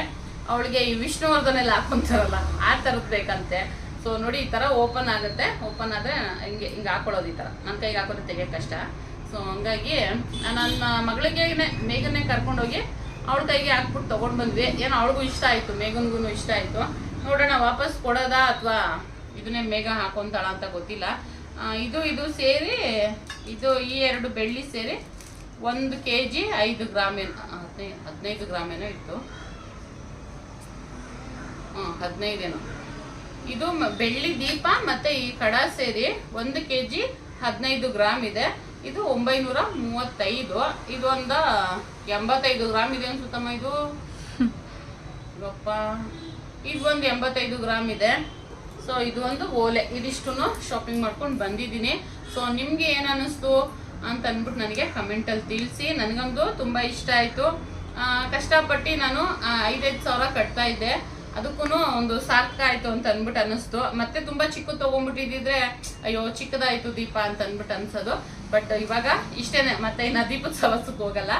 ಅವಳಿಗೆ ಈ ವಿಷ್ಣುವರ್ಧನೆಲ್ಲ ಹಾಕೊಂತಾರಲ್ಲ ಆ ಥರದ್ದು ಬೇಕಂತೆ. ಸೊ ನೋಡಿ ಈ ಥರ ಓಪನ್ ಆಗುತ್ತೆ. ಓಪನ್ ಆದರೆ ಹಿಂಗೆ ಹಾಕೊಳ್ಳೋದು. ಈ ಥರ ನನ್ನ ಕೈಗೆ ಹಾಕೋದು ತೆಗಿಯೋಕೆ ಕಷ್ಟ. ಸೊ ಹಂಗಾಗಿ ನನ್ನ ಮಗಳಿಗೆ ಮೇಘನ್ನೇ ಕರ್ಕೊಂಡೋಗಿ ಅವಳ ಕೈಗೆ ಹಾಕ್ಬಿಟ್ಟು ತೊಗೊಂಡು ಬಂದ್ವಿ. ಏನೋ ಅವಳಿಗೂ ಇಷ್ಟ ಆಯಿತು, ಮೇಘನ್ಗೂ ಇಷ್ಟ ಆಯಿತು. ನೋಡೋಣ ವಾಪಸ್ ಕೊಡೋದಾ ಅಥವಾ ಇದನ್ನೇ ಮೇಘ ಹಾಕೊಂತಾಳ ಅಂತ ಗೊತ್ತಿಲ್ಲ. ಇದು ಸೇರಿ ಇದು ಈ 2 ಬೆಳ್ಳಿ ಸೇರಿ 1 kg 5 ಗ್ರಾಮ್ 15 ಗ್ರಾಮ್ ಏನೋ ಇತ್ತು. 15 ಏನೋ. ಇದು ಬೆಳ್ಳಿ ದೀಪ ಮತ್ತೆ ಈ ಕಡ ಸೇರಿ 1 kg 15 ಗ್ರಾಮ್ ಇದೆ. ಇದು 935. ಇದು ಒಂದು 85 ಗ್ರಾಮ್ ಇದೆ ಅನ್ಸುತ್ತಮ್ಮ. ಇದು ಇದು ಒಂದು 85 ಗ್ರಾಮ್ ಇದೆ. ಸೊ ಇದು ಒಂದು ಓಲೆ. ಇದಿಷ್ಟು ಶಾಪಿಂಗ್ ಮಾಡ್ಕೊಂಡು ಬಂದಿದ್ದೀನಿ. ಸೊ ನಿಮ್ಗೆ ಏನು ಅನ್ನಿಸ್ತು ಅಂತ ಅಂದ್ಬಿಟ್ಟು ನನಗೆ ಕಮೆಂಟಲ್ಲಿ ತಿಳಿಸಿ. ನನಗಂತೂ ತುಂಬ ಇಷ್ಟ ಆಯಿತು. ಕಷ್ಟಪಟ್ಟು ನಾನು 5-5 ಸಾವಿರ ಕಟ್ತಾ ಇದ್ದೆ. ಅದಕ್ಕೂ ಒಂದು ಸಾರ್ಥಕ ಆಯಿತು ಅಂತ ಅಂದ್ಬಿಟ್ಟು ಅನ್ನಿಸ್ತು. ಮತ್ತೆ ತುಂಬ ಚಿಕ್ಕದು ತೊಗೊಂಡ್ಬಿಟ್ಟಿದ್ರೆ ಅಯ್ಯೋ ಚಿಕ್ಕದಾಯಿತು ದೀಪ ಅಂತ ಅಂದ್ಬಿಟ್ಟು ಅನ್ಸೋದು. ಬಟ್ ಇವಾಗ ಇಷ್ಟೇನೆ, ಮತ್ತೆ ಇನ್ನು ದೀಪದ ಸವಸಕ್ಕೆ ಹೋಗಲ್ಲ.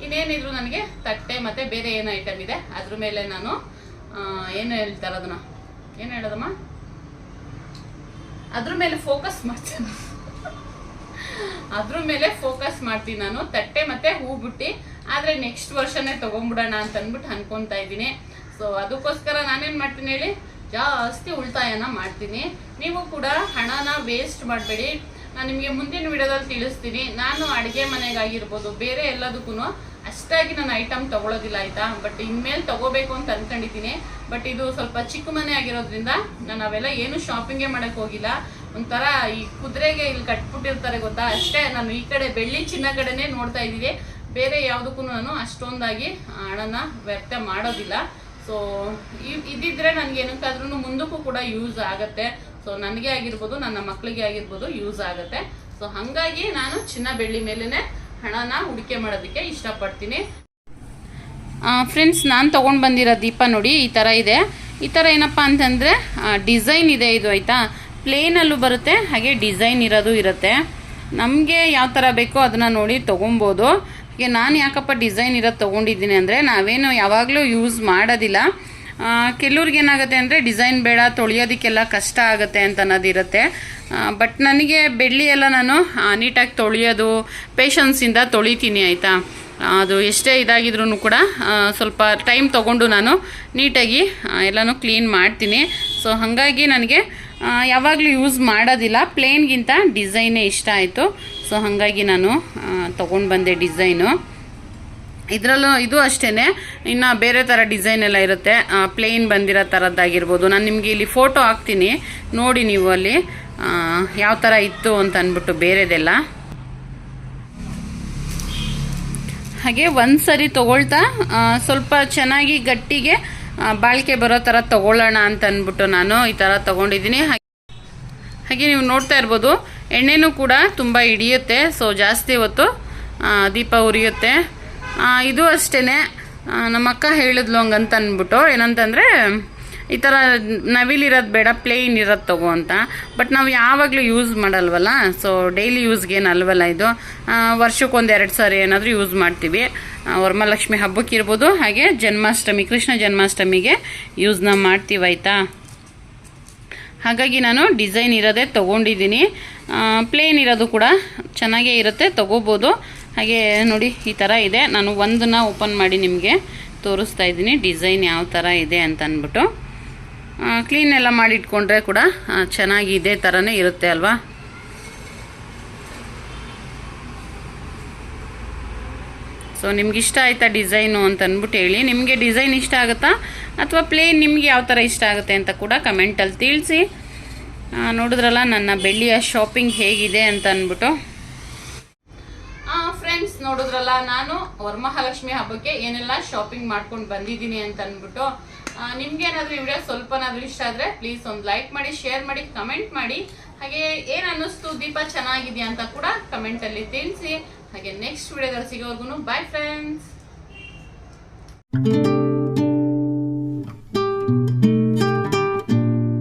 ಇನ್ನೇನಿದ್ರು ನನಗೆ ತಟ್ಟೆ ಮತ್ತು ಬೇರೆ ಏನು ಐಟಮ್ ಇದೆ ಅದ್ರ ಮೇಲೆ ನಾನು ಏನು ಹೇಳ್ತಾರೆ ಅದನ್ನ ಏನು ಹೇಳೋದಮ್ಮ, ಅದ್ರ ಮೇಲೆ ಫೋಕಸ್ ಮಾಡ್ತೀನಿ. ಅದ್ರ ಮೇಲೆ ಫೋಕಸ್ ಮಾಡ್ತೀನಿ ನಾನು. ತಟ್ಟೆ ಮತ್ತು ಹೂ ಬುಟ್ಟಿ ಆದರೆ ನೆಕ್ಸ್ಟ್ ವರ್ಷನೇ ತೊಗೊಂಡ್ಬಿಡೋಣ ಅಂತ ಅಂದ್ಬಿಟ್ಟು ಅನ್ಕೊತಾ ಇದ್ದೀನಿ. ಸೊ ಅದಕ್ಕೋಸ್ಕರ ನಾನೇನು ಮಾಡ್ತೀನಿ ಹೇಳಿ, ಜಾಸ್ತಿ ಉಳಿತಾಯನ ಮಾಡ್ತೀನಿ. ನೀವು ಕೂಡ ಹಣನ ವೇಸ್ಟ್ ಮಾಡಬೇಡಿ. ನಾನು ನಿಮಗೆ ಮುಂದಿನ ವಿಡಿಯೋದಲ್ಲಿ ತಿಳಿಸ್ತೀನಿ. ನಾನು ಅಡುಗೆ ಮನೆಗಾಗಿರ್ಬೋದು ಬೇರೆ ಎಲ್ಲದಕ್ಕೂ ಅಷ್ಟಾಗಿ ನಾನು ಐಟಮ್ ತೊಗೊಳೋದಿಲ್ಲ ಆಯಿತಾ. ಬಟ್ ಇನ್ಮೇಲೆ ತೊಗೋಬೇಕು ಅಂತ ಅಂದ್ಕೊಂಡಿದ್ದೀನಿ. ಬಟ್ ಇದು ಸ್ವಲ್ಪ ಚಿಕ್ಕ ಮನೆ ಆಗಿರೋದ್ರಿಂದ ನಾನು ಅವೆಲ್ಲ ಏನು ಶಾಪಿಂಗೇ ಮಾಡೋಕ್ಕೆ ಹೋಗಿಲ್ಲ. ಒಂಥರ ಈ ಕುದುರೆಗೆ ಇಲ್ಲಿ ಕಟ್ಬಿಟ್ಟಿರ್ತಾರೆ ಗೊತ್ತಾ, ಅಷ್ಟೇ. ನಾನು ಈ ಕಡೆ ಬೆಳ್ಳಿ ಚಿನ್ನ ಕಡೆನೇ ನೋಡ್ತಾ ಇದ್ದೀನಿ. ಬೇರೆ ಯಾವುದಕ್ಕೂ ನಾನು ಅಷ್ಟೊಂದಾಗಿ ಹಣನ ವ್ಯರ್ಥ ಮಾಡೋದಿಲ್ಲ. ಸೊ ಇದಿದ್ರೆ ನನಗೆ ಏನಕ್ಕಾದ್ರೂ ಮುಂದಕ್ಕೂ ಕೂಡ ಯೂಸ್ ಆಗುತ್ತೆ. ಸೊ ನನಗೆ ಆಗಿರ್ಬೋದು ನನ್ನ ಮಕ್ಕಳಿಗೆ ಆಗಿರ್ಬೋದು ಯೂಸ್ ಆಗುತ್ತೆ. ಸೊ ಹಾಗಾಗಿ ನಾನು ಚಿನ್ನ ಬೆಳ್ಳಿ ಮೇಲೇ ಹಣನ ಹೂಡಿಕೆ ಮಾಡೋದಕ್ಕೆ ಇಷ್ಟಪಡ್ತೀನಿ. ಫ್ರೆಂಡ್ಸ್, ನಾನು ತೊಗೊಂಡು ಬಂದಿರೋ ದೀಪ ನೋಡಿ ಈ ಥರ ಇದೆ. ಈ ಥರ ಏನಪ್ಪ ಅಂತಂದರೆ ಡಿಸೈನ್ ಇದೆ ಇದು ಆಯಿತಾ. ಪ್ಲೇನಲ್ಲೂ ಬರುತ್ತೆ, ಹಾಗೆ ಡಿಸೈನ್ ಇರೋದು ಇರುತ್ತೆ. ನಮಗೆ ಯಾವ ಥರ ಬೇಕೋ ಅದನ್ನು ನೋಡಿ ತೊಗೊಬೋದು. ಹೀಗೆ ನಾನು ಯಾಕಪ್ಪ ಡಿಸೈನ್ ಇರೋದು ತೊಗೊಂಡಿದ್ದೀನಿ ಅಂದರೆ, ನಾವೇನು ಯಾವಾಗಲೂ ಯೂಸ್ ಮಾಡೋದಿಲ್ಲ. ಕೆಲವ್ರಿಗೆ ಏನಾಗುತ್ತೆ ಅಂದರೆ ಡಿಸೈನ್ ಬೇಡ, ತೊಳೆಯೋದಕ್ಕೆಲ್ಲ ಕಷ್ಟ ಆಗುತ್ತೆ ಅಂತ ಅನ್ನೋದಿರುತ್ತೆ. ಬಟ್ ನನಗೆ ಬೆಳ್ಳಿ ಎಲ್ಲ ನಾನು ನೀಟಾಗಿ ತೊಳೆಯೋದು ಪೇಷನ್ಸಿಂದ ತೊಳಿತೀನಿ ಆಯಿತಾ. ಅದು ಎಷ್ಟೇ ಇದಾಗಿದ್ರೂ ಕೂಡ ಸ್ವಲ್ಪ ಟೈಮ್ ತೊಗೊಂಡು ನಾನು ನೀಟಾಗಿ ಎಲ್ಲನೂ ಕ್ಲೀನ್ ಮಾಡ್ತೀನಿ. ಸೊ ಹಾಗಾಗಿ ನನಗೆ ಯಾವಾಗಲೂ ಯೂಸ್ ಮಾಡೋದಿಲ್ಲ. ಪ್ಲೇನ್ಗಿಂತ ಡಿಸೈನೇ ಇಷ್ಟ ಆಯಿತು. ಸೊ ಹಾಗಾಗಿ ನಾನು ತೊಗೊಂಡು ಬಂದೆ ಡಿಸೈನು. ಇದರಲ್ಲೂ ಇದು ಅಷ್ಟೇ, ಇನ್ನು ಬೇರೆ ಥರ ಡಿಸೈನ್ ಎಲ್ಲ ಇರುತ್ತೆ. ಪ್ಲೇನ್ ಬಂದಿರೋ ಥರದ್ದಾಗಿರ್ಬೋದು. ನಾನು ನಿಮಗೆ ಇಲ್ಲಿ ಫೋಟೋ ಹಾಕ್ತೀನಿ ನೋಡಿ, ನೀವು ಅಲ್ಲಿ ಯಾವ ಥರ ಇತ್ತು ಅಂತ ಅಂದ್ಬಿಟ್ಟು ಬೇರೆದೆಲ್ಲ. ಹಾಗೆ ಒಂದು ಸರಿ ತೊಗೊಳ್ತಾ ಸ್ವಲ್ಪ ಚೆನ್ನಾಗಿ ಗಟ್ಟಿಗೆ ಬಾಳಿಕೆ ಬರೋ ಥರ ತೊಗೊಳ್ಳೋಣ ಅಂತ ಅಂದ್ಬಿಟ್ಟು ನಾನು ಈ ಥರ ತೊಗೊಂಡಿದ್ದೀನಿ. ಹಾಗೆ ನೀವು ನೋಡ್ತಾ ಇರ್ಬೋದು, ಎಣ್ಣೆನೂ ಕೂಡ ತುಂಬ ಹಿಡಿಯುತ್ತೆ. ಸೊ ಜಾಸ್ತಿ ಹೊತ್ತು ದೀಪ ಉರಿಯುತ್ತೆ. ಇದು ಅಷ್ಟೇ, ನಮ್ಮ ಅಕ್ಕ ಹೇಳಿದ್ಲು ಹಂಗಂತ ಅಂದ್ಬಿಟ್ಟು. ಏನಂತಂದರೆ ಈ ಥರ ನವಿಲಿರೋದು ಬೇಡ, ಪ್ಲೇನ್ ಇರೋದು ತಗೋ ಅಂತ. ಬಟ್ ನಾವು ಯಾವಾಗಲೂ ಯೂಸ್ ಮಾಡಲ್ವಲ್ಲ. ಸೊ ಡೈಲಿ ಯೂಸ್ಗೇನಲ್ವಲ್ಲ ಇದು. ವರ್ಷಕ್ಕೊಂದು 2 ಸಾರಿ ಏನಾದರೂ ಯೂಸ್ ಮಾಡ್ತೀವಿ. ವರಮಹಾಲಕ್ಷ್ಮಿ ಹಬ್ಬಕ್ಕೆ ಇರ್ಬೋದು, ಹಾಗೆ ಜನ್ಮಾಷ್ಟಮಿ, ಕೃಷ್ಣ ಜನ್ಮಾಷ್ಟಮಿಗೆ ಯೂಸ್ನ ಮಾಡ್ತೀವಿ ಆಯಿತಾ. ಹಾಗಾಗಿ ನಾನು ಡಿಸೈನ್ ಇರೋದೇ ತೊಗೊಂಡಿದ್ದೀನಿ. ಪ್ಲೇನ್ ಇರೋದು ಕೂಡ ಚೆನ್ನಾಗೇ ಇರುತ್ತೆ, ತೊಗೋಬೋದು. ಹಾಗೆ ನೋಡಿ ಈ ಥರ ಇದೆ. ನಾನು ಒಂದನ್ನು ಓಪನ್ ಮಾಡಿ ನಿಮಗೆ ತೋರಿಸ್ತಾ ಇದ್ದೀನಿ ಡಿಸೈನ್ ಯಾವ ಥರ ಇದೆ ಅಂತ ಅಂದ್ಬಿಟ್ಟು. ಕ್ಲೀನ್ ಎಲ್ಲ ಮಾಡಿಟ್ಕೊಂಡ್ರೆ ಕೂಡ ಚೆನ್ನಾಗಿ ಇದೇ ಥರನೇ ಇರುತ್ತೆ ಅಲ್ವಾ. ಸೊ ನಿಮ್ಗೆ ಇಷ್ಟ ಆಯ್ತಾ ಡಿಸೈನು ಅಂತ ಅಂದ್ಬಿಟ್ಟು ಹೇಳಿ. ನಿಮಗೆ ಡಿಸೈನ್ ಇಷ್ಟ ಆಗುತ್ತಾ ಅಥವಾ ಪ್ಲೇನ್ ನಿಮಗೆ ಯಾವ ಥರ ಇಷ್ಟ ಆಗುತ್ತೆ ಅಂತ ಕೂಡ ಕಮೆಂಟಲ್ಲಿ ತಿಳಿಸಿ. ನೋಡಿದ್ರಲ್ಲ ನನ್ನ ಬೆಳ್ಳಿಯ ಶಾಪಿಂಗ್ ಹೇಗಿದೆ ಅಂತ ಅಂದ್ಬಿಟ್ಟು. ಫ್ರೆಂಡ್ಸ್, ನೋಡಿದ್ರಲ್ಲ ನಾನು ವರಮಹಾಲಕ್ಷ್ಮಿ ಹಬ್ಬಕ್ಕೆ ಏನೆಲ್ಲ ಶಾಪಿಂಗ್ ಮಾಡ್ಕೊಂಡು ಬಂದಿದ್ದೀನಿ ಅಂತ ಅಂದ್ಬಿಟ್ಟು. ನಿಮ್ಗೆ ಏನಾದರೂ ವಿಡಿಯೋ ಸ್ವಲ್ಪನಾದ್ರೂ ಇಷ್ಟ ಆದರೆ ಪ್ಲೀಸ್ ಒಂದು ಲೈಕ್ ಮಾಡಿ, ಶೇರ್ ಮಾಡಿ, ಕಮೆಂಟ್ ಮಾಡಿ. ಹಾಗೆ ಏನು ಅನ್ನಿಸ್ತು, ದೀಪ ಚೆನ್ನಾಗಿದೆಯಾ ಅಂತ ಕೂಡ ಕಮೆಂಟಲ್ಲಿ ತಿಳಿಸಿ. ಹಾಗೆ ನೆಕ್ಸ್ಟ್ ವಿಡಿಯೋದಲ್ಲಿ ಸಿಗೋವರೆಗೂ ಬಾಯ್ ಫ್ರೆಂಡ್ಸ್.